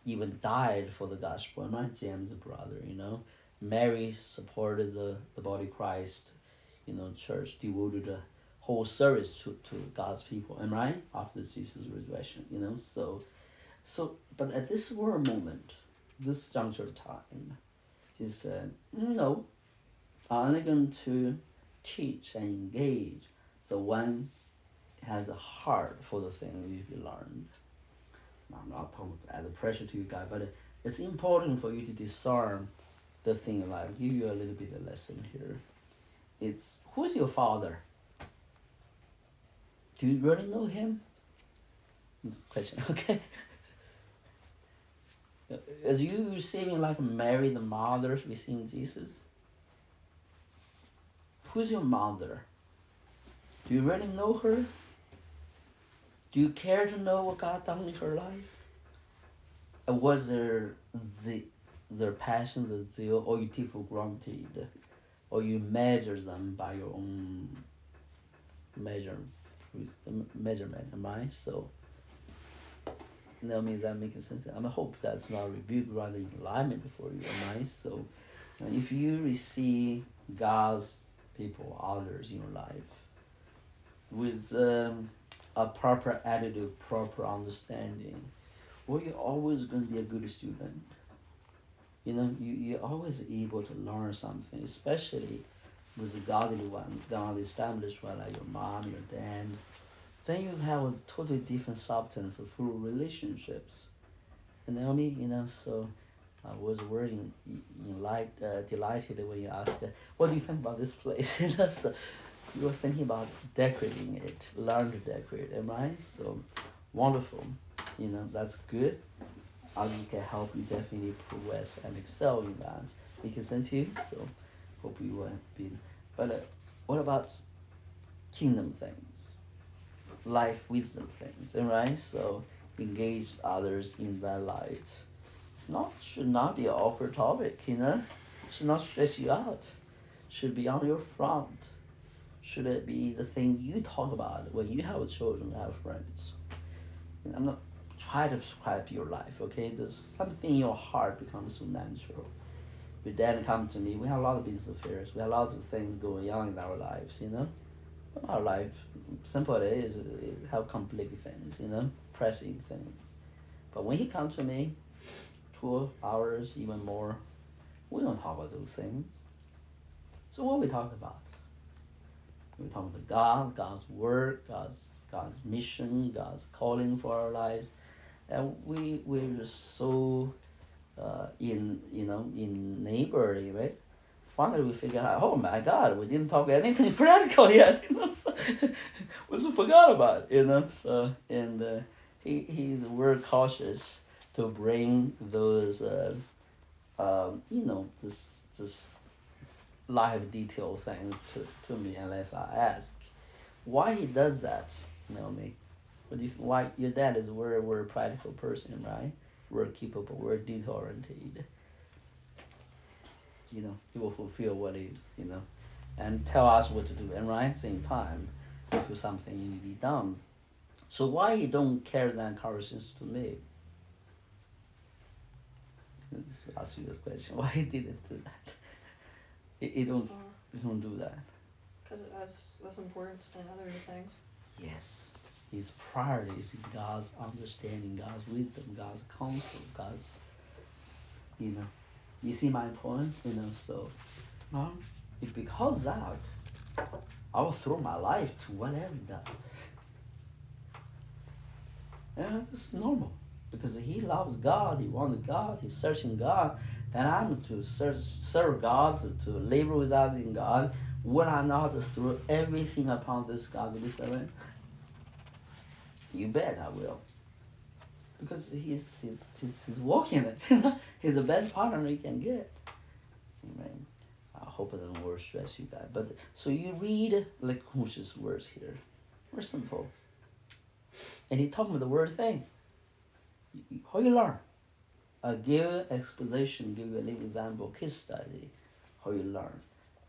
even died for the gospel, right? James' brother, Mary supported the body of Christ, church devoted the whole service to God's people, am I right? After Jesus' resurrection, but at this war moment, this juncture of time, he said, no, I'm only going to teach and engage the one has a heart for the thing you learned. I'm not talking to add the pressure to you guys, but it's important for you to discern the thing in life. I'll give you a little bit of lesson here. It's, who's your father? Do you really know him? This question, okay? As you receiving like Mary the mother receiving Jesus, who's your mother? Do you really know her? Do you care to know what God done in her life? And was their passion, the zeal, or you take for granted, or you measure them by your own measurement, am I? So that means that making sense. I hope that's not a rebuke, rather alignment for you, am I? So if you receive God's people, others in your life, with a proper attitude, proper understanding, well, you're always going to be a good student. You're always able to learn something, especially with a godly one, God established one, like your mom, your dad. Then you have a totally different substance through relationships. You know what I mean? So I was very delighted when you asked, what do you think about this place? So you were thinking about decorating it, learn to decorate it, right? So wonderful. That's good. I can help you definitely progress and excel in that. We can send to you, so hope you will be. But what about kingdom things, life wisdom things, right? So engage others in that light. Should not be an awkward topic, should not stress you out. Should be on your front. Should it be the thing you talk about when you have children, have friends? I'm not trying to describe your life, okay? There's something in your heart becomes so natural. Your dad come to me, we have a lot of business affairs, we have lots of things going on in our lives. Our life, simple it is, it have complicated things, pressing things. But when he comes to me, 2 hours, even more, we don't talk about those things. So what we talk about? We talk about God, God's work, God's mission, God's calling for our lives, and we're just so in neighborly, right? Finally, we figure out, oh my God, we didn't talk anything practical yet, so we just forgot about it, So and he's very cautious to bring those this live detail things to me unless I ask. Why he does that? Me. What do you why your dad is a very practical person, right? Very capable, very detail oriented. He will fulfill what is, and tell us what to do. And right same time, if it's something you need to be done. So why he don't carry that encouragements to me? Ask you this question. Why he didn't do that? He don't do that. Because it has less importance than other things. Yes. His priorities in God's understanding, God's wisdom, God's counsel, God's, you see my point? So, because that, I will throw my life to whatever he does. Yeah, it's normal. Because he loves God, he wants God, he's searching God, and I'm to serve God, to labor with us in God. Will I not throw everything upon this godly servant? You bet I will. Because he's walking it. He's the best partner you can get. Amen. I hope it doesn't over stress you guys. But so you read like Confucius words here. Very simple. And he talking about the word thing. How you learn? Give exposition, give a living example, case study, how you learn.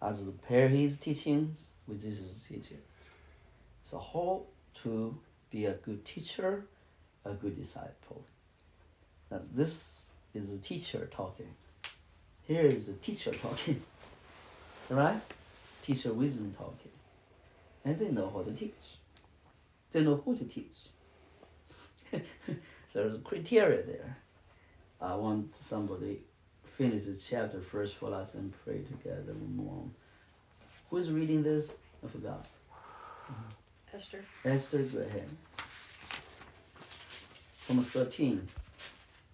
As to pair his teachings with Jesus' teachings. So how to be a good teacher, a good disciple. Now this is the teacher talking. Here is the teacher talking. Right? Teacher wisdom talking. And they know how to teach. They know who to teach. There's a criteria there. I want somebody finish the chapter first for us and pray together more. Who's reading this? I forgot. Esther. Esther, go ahead. From 13.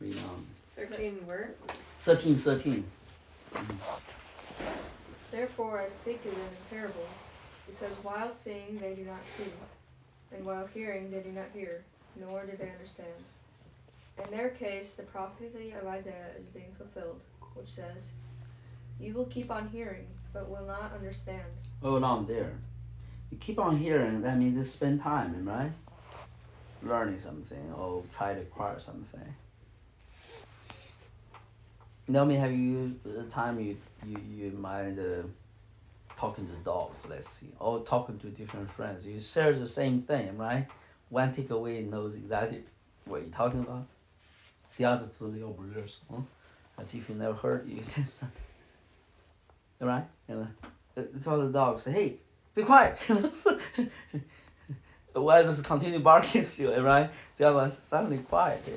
Read on. 13 where? 13. Therefore I speak to them in parables, because while seeing they do not see, and while hearing they do not hear, nor do they understand. In their case, the prophecy of Isaiah is being fulfilled, which says, "You will keep on hearing, but will not understand." Hold on there. You keep on hearing, that means you spend time, right? Learning something or try to acquire something. Me, have you the time you mind talking to dogs, let's see, or talking to different friends? You share the same thing, right? One takeaway knows exactly what you're talking about. The other totally overlooks, as if you never heard you. Right? Tell the dog, say, hey, be quiet. Why does it continue barking still, right? The other one's suddenly quiet.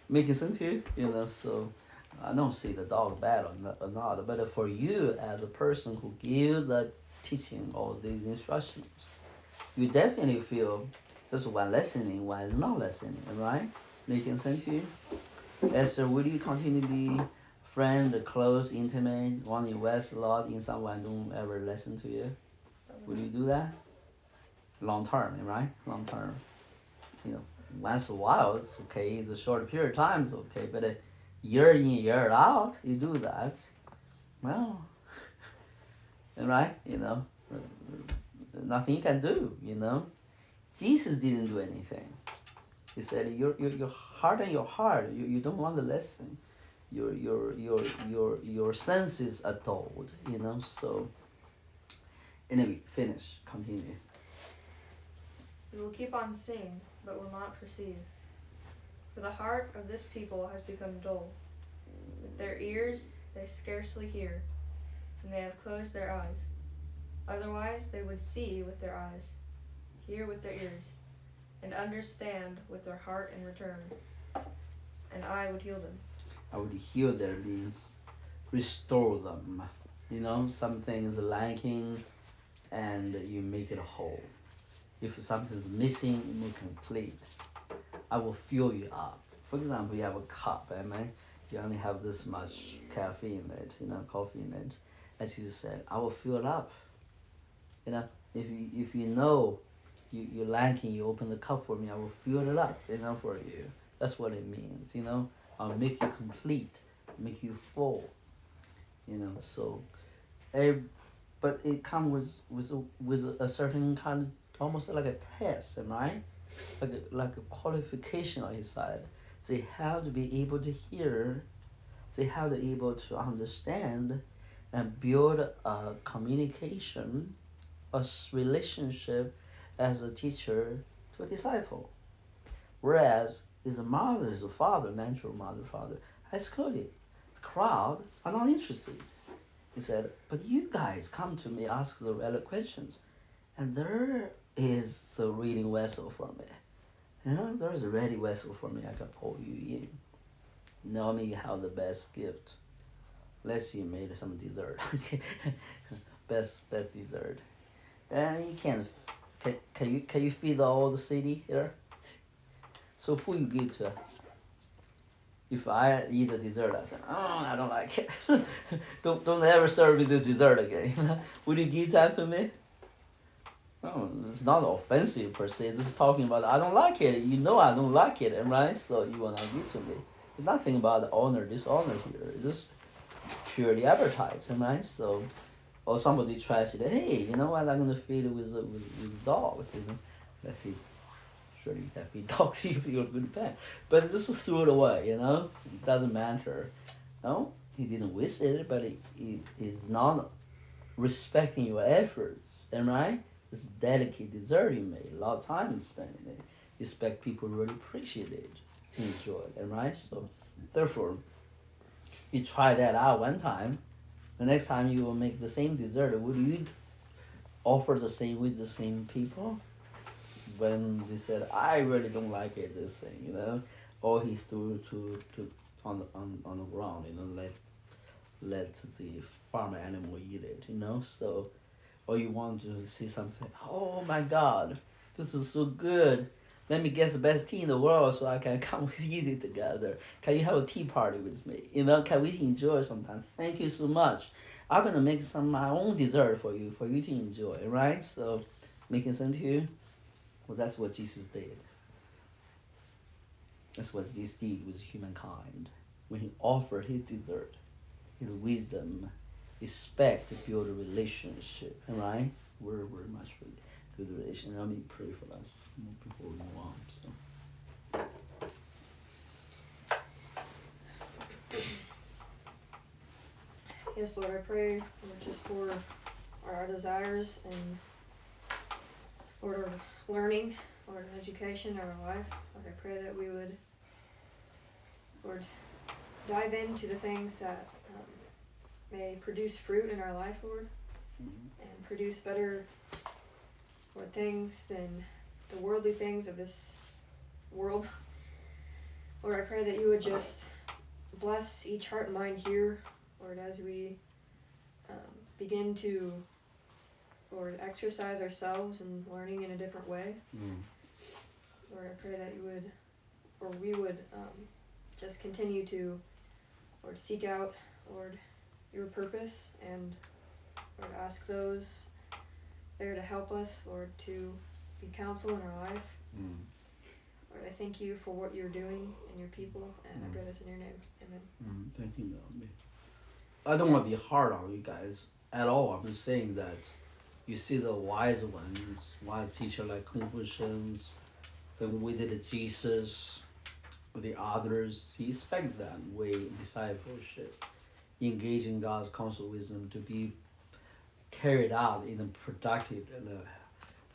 Making sense to you? You know, so I don't see the dog bad or not, but for you as a person who gives the teaching or these instructions, you definitely feel this one listening, one is not listening, right? Making sense to you? Esther, will you continue to be friend, close, intimate, want to invest a lot in someone who don't ever listen to you? Will you do that? Long term, right? Long term. You know, once a while it's okay. It's a short period of time, it's okay. But a year in, year out, you do that. Well, right? You know, nothing you can do. You know, Jesus didn't do anything. He said, your heart and your heart, you don't want to listen. Your senses are dulled, you know. So anyway, finish, continue. We will keep on seeing, but will not perceive. For the heart of this people has become dull. With their ears they scarcely hear, and they have closed their eyes. Otherwise they would see with their eyes, hear with their ears, and understand with their heart and return, and I would heal them. I would heal their needs, restore them. You know, something is lacking, and you make it whole. If something's missing, you make complete. I will fill you up. For example, you have a cup, and you only have this much caffeine in it, you know, coffee in it. As you said, I will fill it up. You know, if you know you're lacking, you open the cup for me, I will fill it up, you know, for you. That's what it means, you know. I'll make you complete, make you full, you know. So, but it comes with a certain kind of almost like a test, right? Like a qualification on his side. They have to be able to hear. They have to be able to understand, and build a communication, relationship, as a teacher to a disciple. Whereas is a mother, is a father, natural mother, father, excluded. The crowd are not interested. He said, but you guys come to me, ask the relevant questions, and there is a reading vessel for me. You know, there is a ready vessel for me. I can pour you in. Know me, you have the best gift. Unless you made some dessert. best dessert. And you can you feed all the city here? So who you give to? If I eat a dessert, I say, oh, I don't like it. don't ever serve me this dessert again. Would you give that to me? No, it's not offensive per se. It's just talking about I don't like it. You know I don't like it, right? So you will not give to me. There's nothing about honor, dishonor here. It's just purely advertised, right? So, or somebody tries it. Hey, you know what? I'm gonna feed it with dogs. You know, let's see. Sure, you can feed dogs if you're a good pet, but just throw it away. You know, it doesn't matter. No, he didn't waste it, but he is not respecting your efforts, am right? It's dedicated dessert you made, a lot of time spent in it. You expect people really appreciate it, enjoy it, am right? So, therefore, you try that out one time. The next time you will make the same dessert, would you offer the same with the same people? When they said, I really don't like it, this thing, you know, or he threw to on the ground, you know, let the farm animal eat it, you know. So, or you want to see something, oh my god, this is so good, let me get the best tea in the world so I can come eat it together. Can you have a tea party with me, you know? Can we enjoy sometime? Thank you so much. I'm gonna make some my own dessert for you to enjoy, right? So, making sense to you? Well, that's what Jesus did. That's what Jesus did with humankind when he offered his dessert, his wisdom, respect to build a relationship, right? We're very much for good relation. Let me pray for us before we move on. So. Yes, Lord, I pray, Lord, just for our desires and Lord, our learning, Lord, education, our life. Lord, I pray that we would, Lord, dive into the things that may produce fruit in our life, Lord, and produce better, Lord, things than the worldly things of this world. Lord, I pray that you would just bless each heart and mind here, Lord, as we begin to, Lord, exercise ourselves in learning in a different way. Lord, I pray that you would, or we would, just continue to, Lord, seek out, Lord, your purpose, and Lord, ask those there to help us, Lord, to be counsel in our life. Lord, I thank you for what you're doing in your people, and I pray this in your name. Amen. Thank you, Naomi. I don't want to be hard on you guys at all. I'm just saying that you see the wise ones, wise teacher like Confucius, the visited Jesus, the others. He expect that way discipleship, engaging God's counsel wisdom to be carried out in a productive and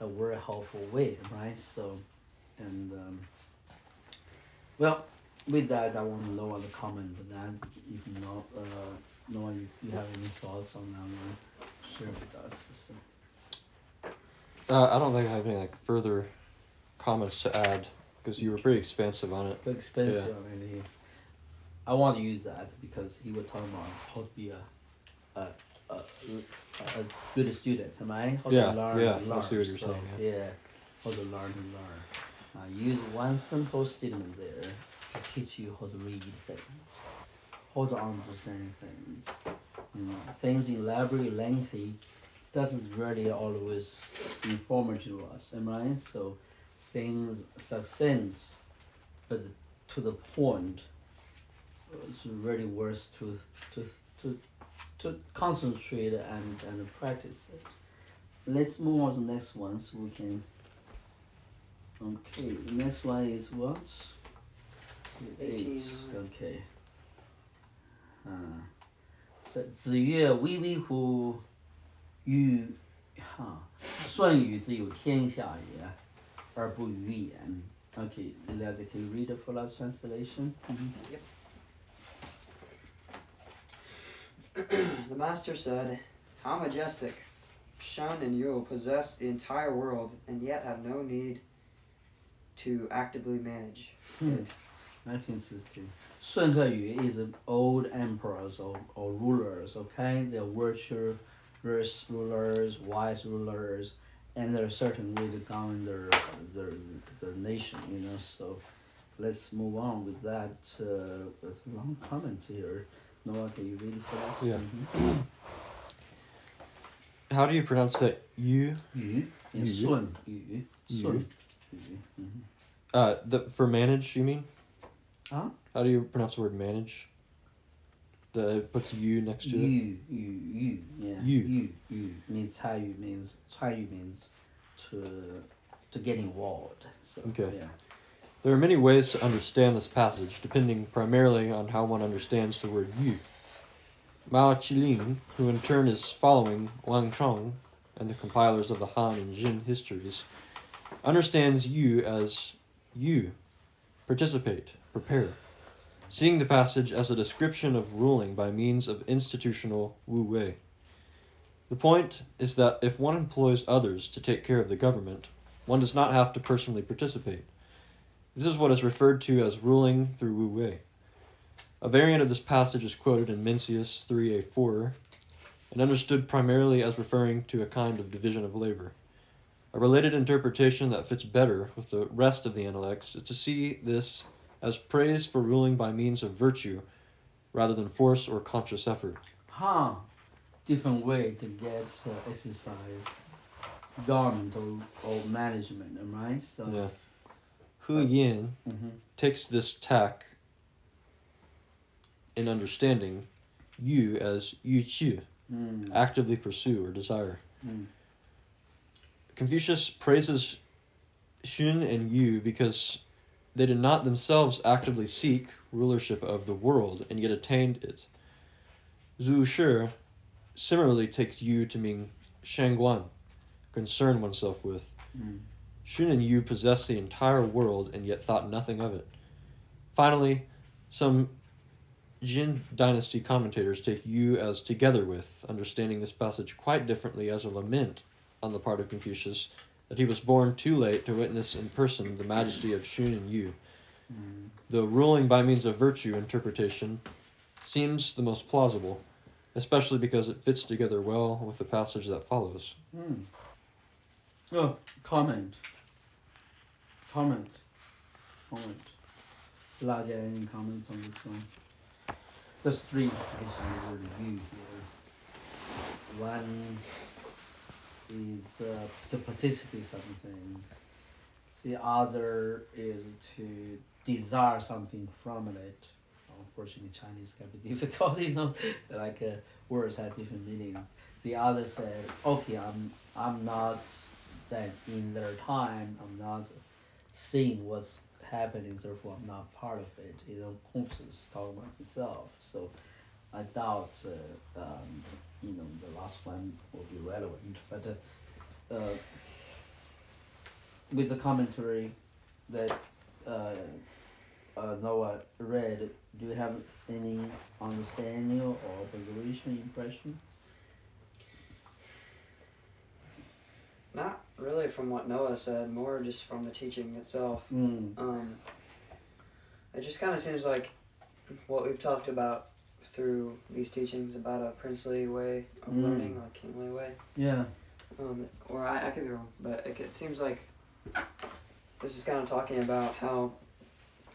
a very helpful way, right? So, and well, with that, I want to know the comment on that. If not, Noah, you have any thoughts on that one? Share with us. So. I don't think I have any like further comments to add because you were pretty expansive on it. Expensive, Yeah. I mean, I want to use that because he was talking about how to be a good student, am I? How Yeah, to learn, yeah, to learn. I see what you're So, saying, yeah, how to learn. Use one simple statement there to teach you how to read things, how to understand things. Things elaborate, lengthy, doesn't really always informative to us, am I? So, things succinct, but to the point. It's really worth to concentrate and practice it. Let's move on to the next one so we can. Okay, the next one is what? 18. Okay. 子曰：“巍巍乎予舜禹之有天下也，而不与言。” Okay, Eliza, can you read the full translation? Yep. The master said, "How majestic! Shun and Yu possess the entire world and yet have no need to actively manage it." That's interesting. Sun He is old emperors or rulers, okay? They're virtuous rulers, wise rulers, and there are certain ways to govern their nation, So let's move on with that. There's long comments here. Noah, can you read it for us? Yeah. Mm-hmm. How do you pronounce that? Yu? Yu. Yu. Sun. Yu. Sun. For manage, you mean? Huh? How do you pronounce the word manage? It puts you next to it. You. Yeah. You. You means 参与 means to get involved. So, Okay. Yeah. There are many ways to understand this passage, depending primarily on how one understands the word yu. Mao Qilin, who in turn is following Wang Chong and the compilers of the Han and Jin histories, understands yu as yu, participate, prepare, seeing the passage as a description of ruling by means of institutional wu wei. The point is that if one employs others to take care of the government, one does not have to personally participate. This is what is referred to as ruling through wu wei. A variant of this passage is quoted in Mencius 3a4 and understood primarily as referring to a kind of division of labor. A related interpretation that fits better with the rest of the Analects is to see this as praise for ruling by means of virtue rather than force or conscious effort. Different way to get exercise, government or management, right? So. Yeah. Hu Yin takes this tack in understanding yu as yu qi, actively pursue or desire. Confucius praises Xun and Yu because they did not themselves actively seek rulership of the world and yet attained it. Zhu Shi similarly takes Yu to mean shangguan, concern oneself with. Xun and Yu possessed the entire world and yet thought nothing of it. Finally, some Jin dynasty commentators take Yu as together with, understanding this passage quite differently as a lament on the part of Confucius that he was born too late to witness in person the majesty of Shun and Yu. The ruling by means of virtue interpretation seems the most plausible, especially because it fits together well with the passage that follows. Oh, comment. 大家 any comments on this one? There's three issues to review here. One is to participate something. The other is to desire something from it. Unfortunately, Chinese can be difficult, like words have different meanings. The other said, okay, I'm not that in their time, I'm not seeing what's happening, therefore I'm not part of it. Confucius talking about himself. So I doubt, the last one will be relevant. But with the commentary that Noah read, do you have any understanding or observation, impression? Not really from what Noah said, more just from the teaching itself. It just kind of seems like what we've talked about through these teachings about a princely way of learning, or a kingly way. Yeah. Or I could be wrong, but it seems like this is kind of talking about how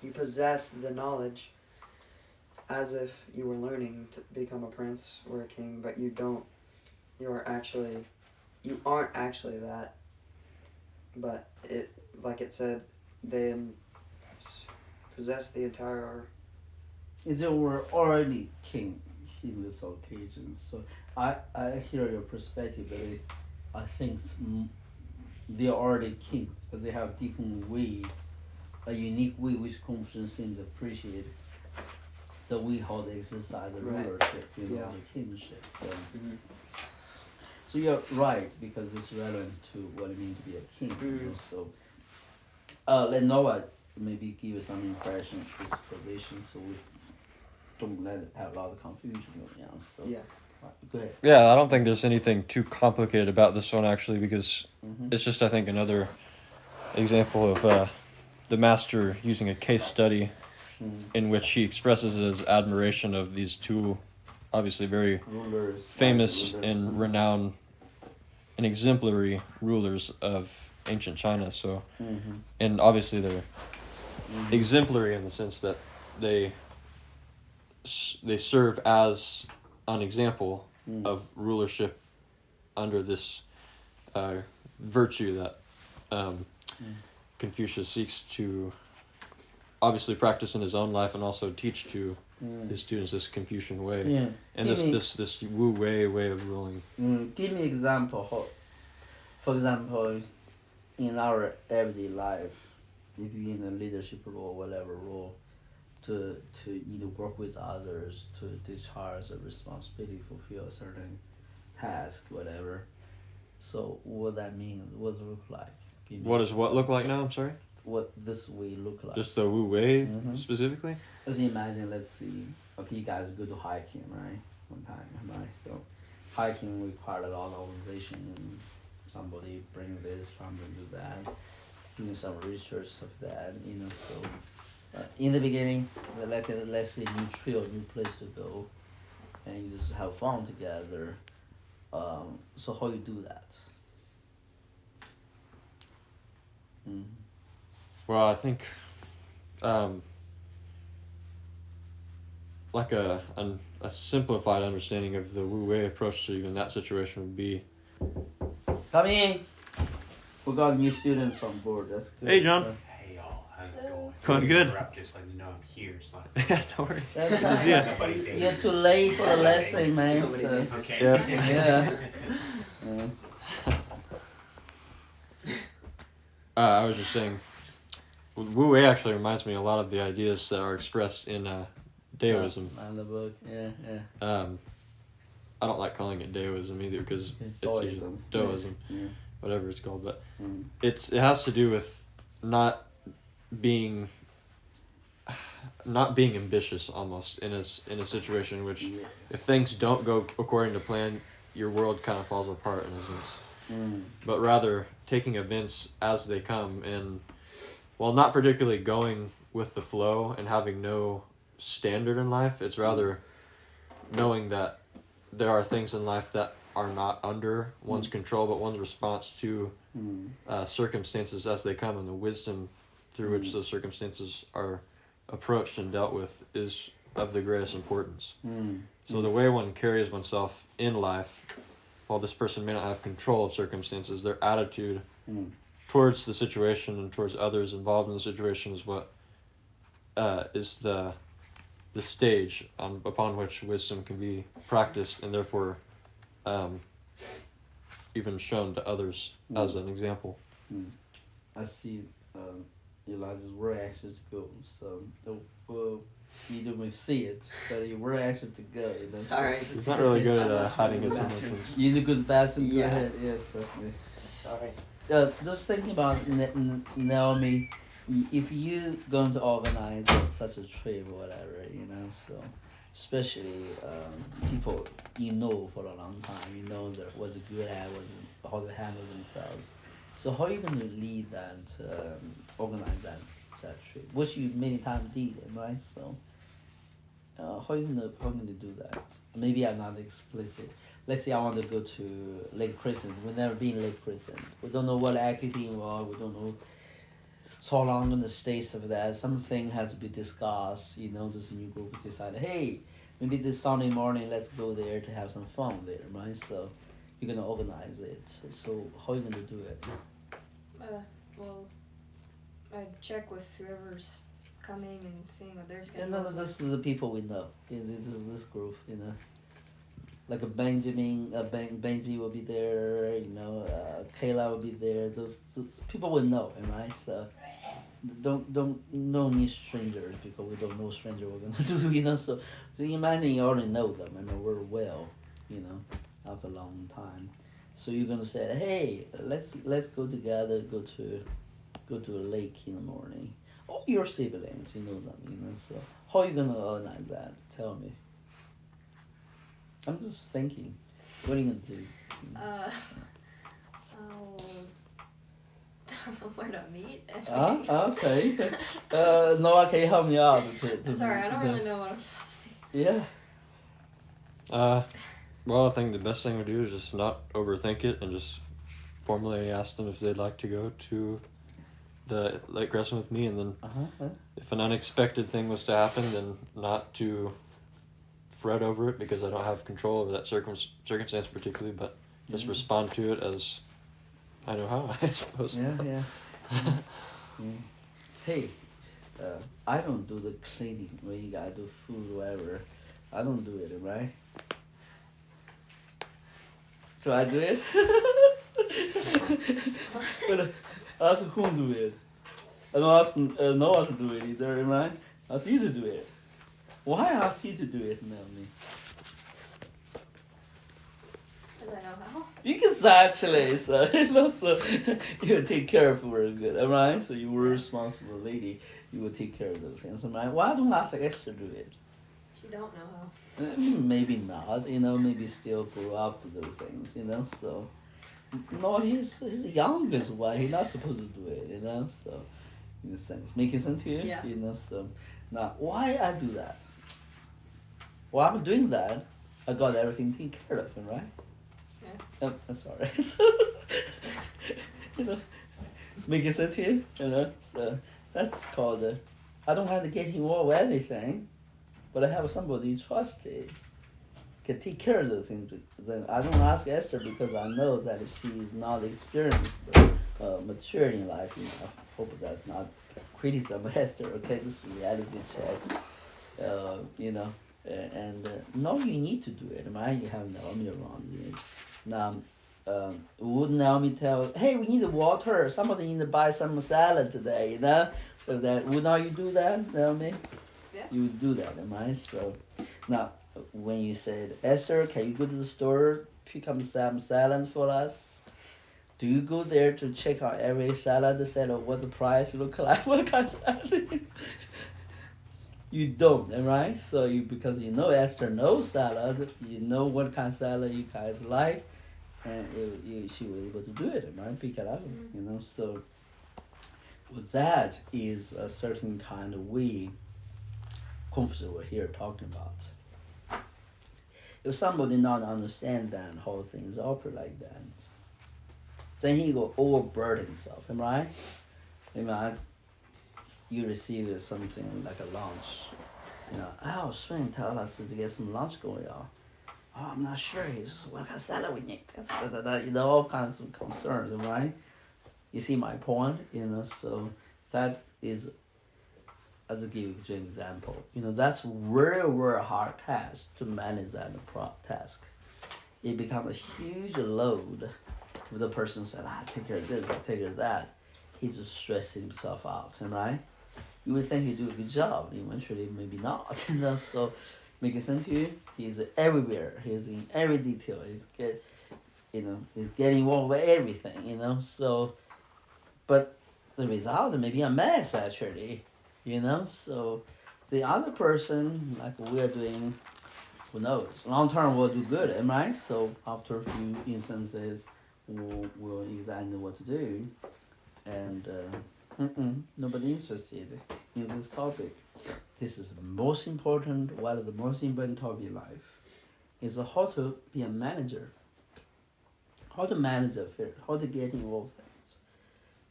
you possess the knowledge as if you were learning to become a prince or a king, but you aren't actually that. But like it said, they possess the entire. They were already king in this occasion, so I hear your perspective, but I think they are already kings, but they have different way, a unique way which Confucius seems to appreciate. The way how they exercise the rulership, the kingship. So. So you're right, because it's relevant to what it means to be a king. So let Noah maybe give you some impression of his position, so we don't let it have a lot of confusion going on. So go ahead. Yeah, I don't think there's anything too complicated about this one, actually, because it's just, I think, another example of the master using a case study in which he expresses his admiration of these two obviously very famous and renowned and exemplary rulers of ancient China. So, and obviously they're exemplary in the sense that they serve as an example of rulership under this virtue that Confucius seeks to obviously practice in his own life and also teach to his students, this Confucian way. Yeah. And this Wu Wei way of ruling. Give me example. For example, in our everyday life, if you're in a leadership role, whatever role, to either work with others, to discharge a responsibility, fulfill a certain task, whatever. So what that means, what does it look like? What does what look like now? I'm sorry? What this way look like? Just the Wu Wei specifically? Let's imagine, let's see, okay, you guys go to hiking, right? One time, right? So hiking required a lot of organization, and somebody bring this, somebody do that, doing some research of that, so in the beginning, let's say new trail, new place to go, and you just have fun together. So how you do that? Well, I think like a simplified understanding of the Wu Wei approach to even that situation would be... Come in! We got new students on board, that's good. Hey, John. Hey y'all, how's it going? Going good. Just letting you know I'm here. It's not. Yeah, no worries. That's Good to see ya. Nobody dangerous. You're too late for the lesson, man. Somebody So. dangerous. Okay. Yeah. I was just saying, Wu Wei actually reminds me a lot of the ideas that are expressed in Daoism. On the book, yeah. I don't like calling it Daoism either because it's usually Daoism, whatever it's called. But it has to do with not being ambitious almost in a situation in which if things don't go according to plan, your world kind of falls apart in a sense. but rather taking events as they come, and while not particularly going with the flow and having no standard in life, it's rather knowing that there are things in life that are not under one's control, but one's response to circumstances as they come, and the wisdom through which those circumstances are approached and dealt with is of the greatest importance. So the way one carries oneself in life, while this person may not have control of circumstances, their attitude towards the situation and towards others involved in the situation is what is the stage upon which wisdom can be practiced, and therefore even shown to others as an example. I see Elijah's word actions go. So you don't see it, but your word actions to go. You know? Sorry. He's not really good I'm at listening hiding to his the bathroom. emotions. You do good bathroom. Yeah. Go ahead. Yes, certainly. Sorry. Just thinking about Naomi, if you going to organize such a trip or whatever, you know, so especially people you know for a long time, you know that was good at how to handle themselves. So how are you going to lead that, organize that trip, which you many times did, right? So how are you gonna do that? Maybe I'm not explicit. Let's say I want to go to Lake Crescent. We've never been Lake Crescent. We don't know what activity involved. We don't know so long on the states of that. Something has to be discussed. You know, this new group decided, hey, maybe this Sunday morning, let's go there to have some fun there, right? So you're gonna organize it. So how are you gonna do it? Well, I check with whoever's coming and seeing what their You schedule know, is. this is the people we know. This is this group. You know, like a Benjamin, Benji will be there. You know, Kayla will be there. Those people will know, right? So don't no need strangers because we don't know stranger we're gonna do. You know, so you imagine you already know them and know very well. You know, after a long time. So you're gonna say, hey, let's go together. Go to a lake in the morning. All your siblings, you know them, you know. So how are you gonna organize that? Tell me. I'm just thinking. What are you gonna do? Oh, don't know where to meet. Okay. Noah, can you help me out? Sorry, I don't really know what I'm supposed to be. Yeah. Well, I think the best thing to do is just not overthink it and just formally ask them if they'd like to go to the Lake Crescent with me, and then if an unexpected thing was to happen, then not to fret over it because I don't have control over that circumstance particularly, but just respond to it as I know how, I suppose. Yeah. Hey, I don't do the cleaning when you gotta do food, whatever. I don't do it, right? So I do it. But ask whom do it. I don't ask Noah to do it either, right? Ask you to do it. Why ask you to do it, Melanie? Because I know how. Exactly, so you know, so you take care of her good, alright? So you were a responsible lady. You will take care of those things, right? Why don't ask Esther to do it? She don't know how. Maybe not, you know, maybe still grow up to those things, you know, so no, he's the youngest one, he's not supposed to do it, you know, so in a sense. Making sense to you? Yeah. You know, so now why I do that? While I'm doing that, I got everything taken care of, right? Yeah. I'm sorry. You know, making sense to you? You know, so that's called I don't have to get involved with anything. But I have somebody trusted can take care of those things. Then I don't ask Esther because I know that she is not experienced, mature in life. You know, I hope that's not criticism of Esther. Okay, this is reality check. You know, and no, you need to do it. Right? You have Naomi around you. Now, would Naomi tell, hey, we need water. Somebody need to buy some salad today. You know, so that would not you do that, Naomi? Yeah. You would do that, am I? So now, when you said, Esther, can you go to the store, pick up some salad for us? Do you go there to check out every salad and say, what's the price look like? What kind of salad? You don't, am I? So because you know Esther knows salad, you know what kind of salad you guys like. and she was able to do it, right? Pick it up, So with that is a certain kind of way confusion we're here talking about. If somebody not understand that how things operate like that, then he will overburden himself, am I right? You receive something like a lunch, oh, Swing tell us to get some lunch going on. Oh, I'm not sure. What kind of salad we need? All kinds of concerns, right? You see my point, So that is, as a give you an example, that's very, very hard task to manage that task. It becomes a huge load. If the person said, I take care of this, I take care of that, he's just stressing himself out, right? You would think you do a good job, eventually maybe not, So, making sense to you? He's everywhere. He's in every detail. He's getting involved with everything, So, but the result may be a mess actually, So, the other person, like we're doing, who knows? Long term will do good, am I? So after a few instances, we'll examine what to do, and nobody interested in this topic. This is the most important, one of the most important topic in life, is how to be a manager, how to manage affairs, how to get involved in things.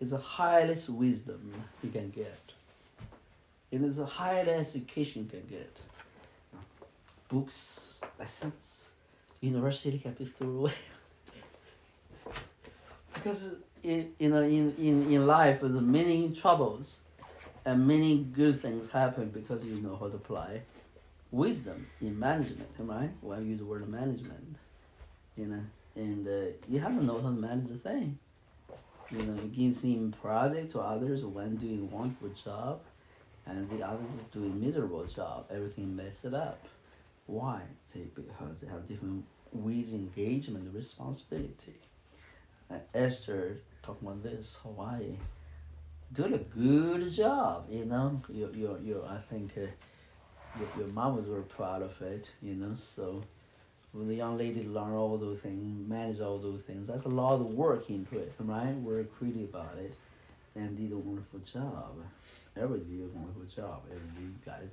It's the highest wisdom you can get. It is the highest education you can get. Books, lessons, university can be thrown away. Because in life there's many troubles and many good things happen because you know how to apply wisdom in management, right? When I use the word management, and you have to know how to manage the thing. You give some project to others, one doing wonderful job, and the others is doing miserable job. Everything messed it up. Why? See, because they have different ways of engagement and responsibility. Esther talking about this, Hawaii, doing a good job. I think your mom was very proud of it. So when the young lady learn all those things, manage all those things, that's a lot of work into it, right? We're creative about it, and did a wonderful job. Everybody did a wonderful job. Everybody, you guys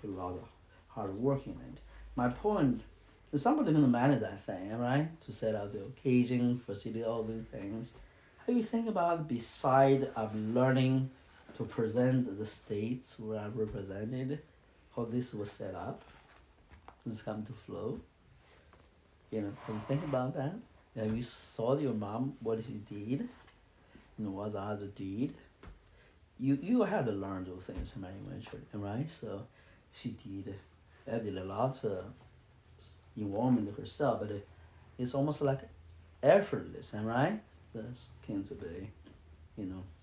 put a lot of hard work in it. My point is somebody's gonna manage that thing, right? To set out the occasion, facilitate all these things. How you think about beside of learning to present the states where I represented, how this was set up, this come to flow. Have you think about that? Have you saw your mom what she did? What the other did? You had to learn those things, eventually, right? So she did a lot of involvement herself, but it's almost like effortless, right? This came to be,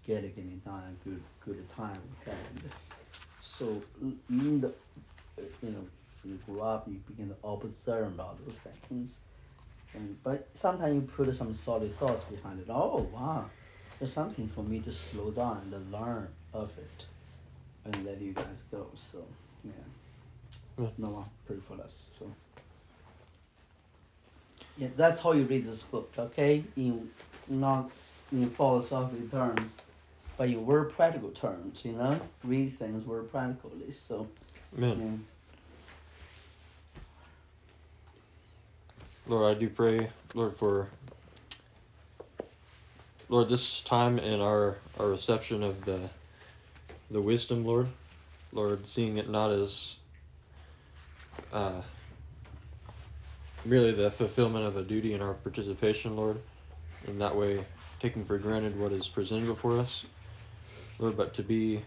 getting time, good time we had. So in the, when you grow up, you begin to observe all those things, but sometimes you put some solid thoughts behind it. Oh wow, there's something for me to slow down and learn of it, and let you guys go. So yeah, no one pray for us. So. Yeah, that's how you read this book, okay? Not in philosophical terms, but in very practical terms, Read things very practically, so. Amen. Lord, I do pray, Lord, for, Lord, this time in our reception of the wisdom, Lord. Lord, seeing it not as merely the fulfillment of a duty in our participation, Lord, in that way taking for granted what is presented before us, Lord, but to be,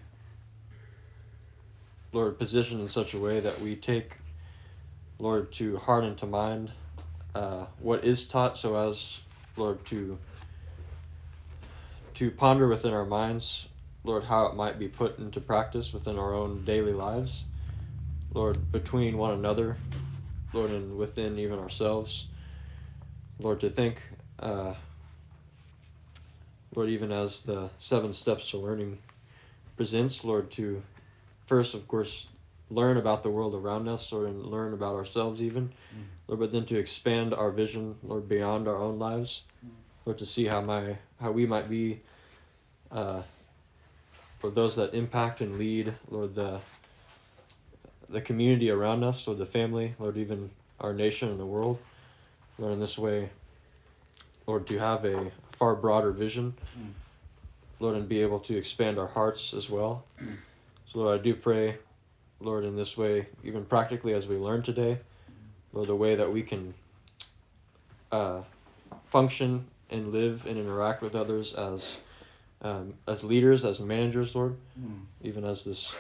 Lord, positioned in such a way that we take, Lord, to heart and to mind what is taught, so as, Lord, to ponder within our minds, Lord, how it might be put into practice within our own daily lives, Lord, between one another, Lord, and within even ourselves, Lord, to think, Lord, even as the 7 steps to learning presents, Lord, to first, of course, learn about the world around us, Lord, and learn about ourselves even, Lord, but then to expand our vision, Lord, beyond our own lives, Lord, to see how we might be, for those that impact and lead, Lord, the community around us, Lord, the family, Lord, even our nation and the world, Lord, in this way, Lord, to have a far broader vision, Lord, and be able to expand our hearts as well. So, Lord, I do pray, Lord, in this way, even practically as we learn today, Lord, the way that we can function and live and interact with others as leaders, as managers, Lord, even as this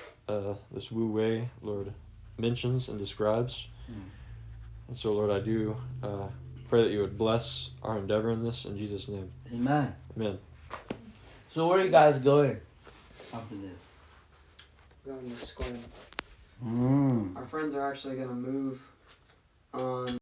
Wu Wei, Lord, mentions and describes. And so, Lord, I do pray that you would bless our endeavor in this, in Jesus' name. Amen. Amen. So where are you guys going after this? Going to Scotland. Mm. Our friends are actually going to move on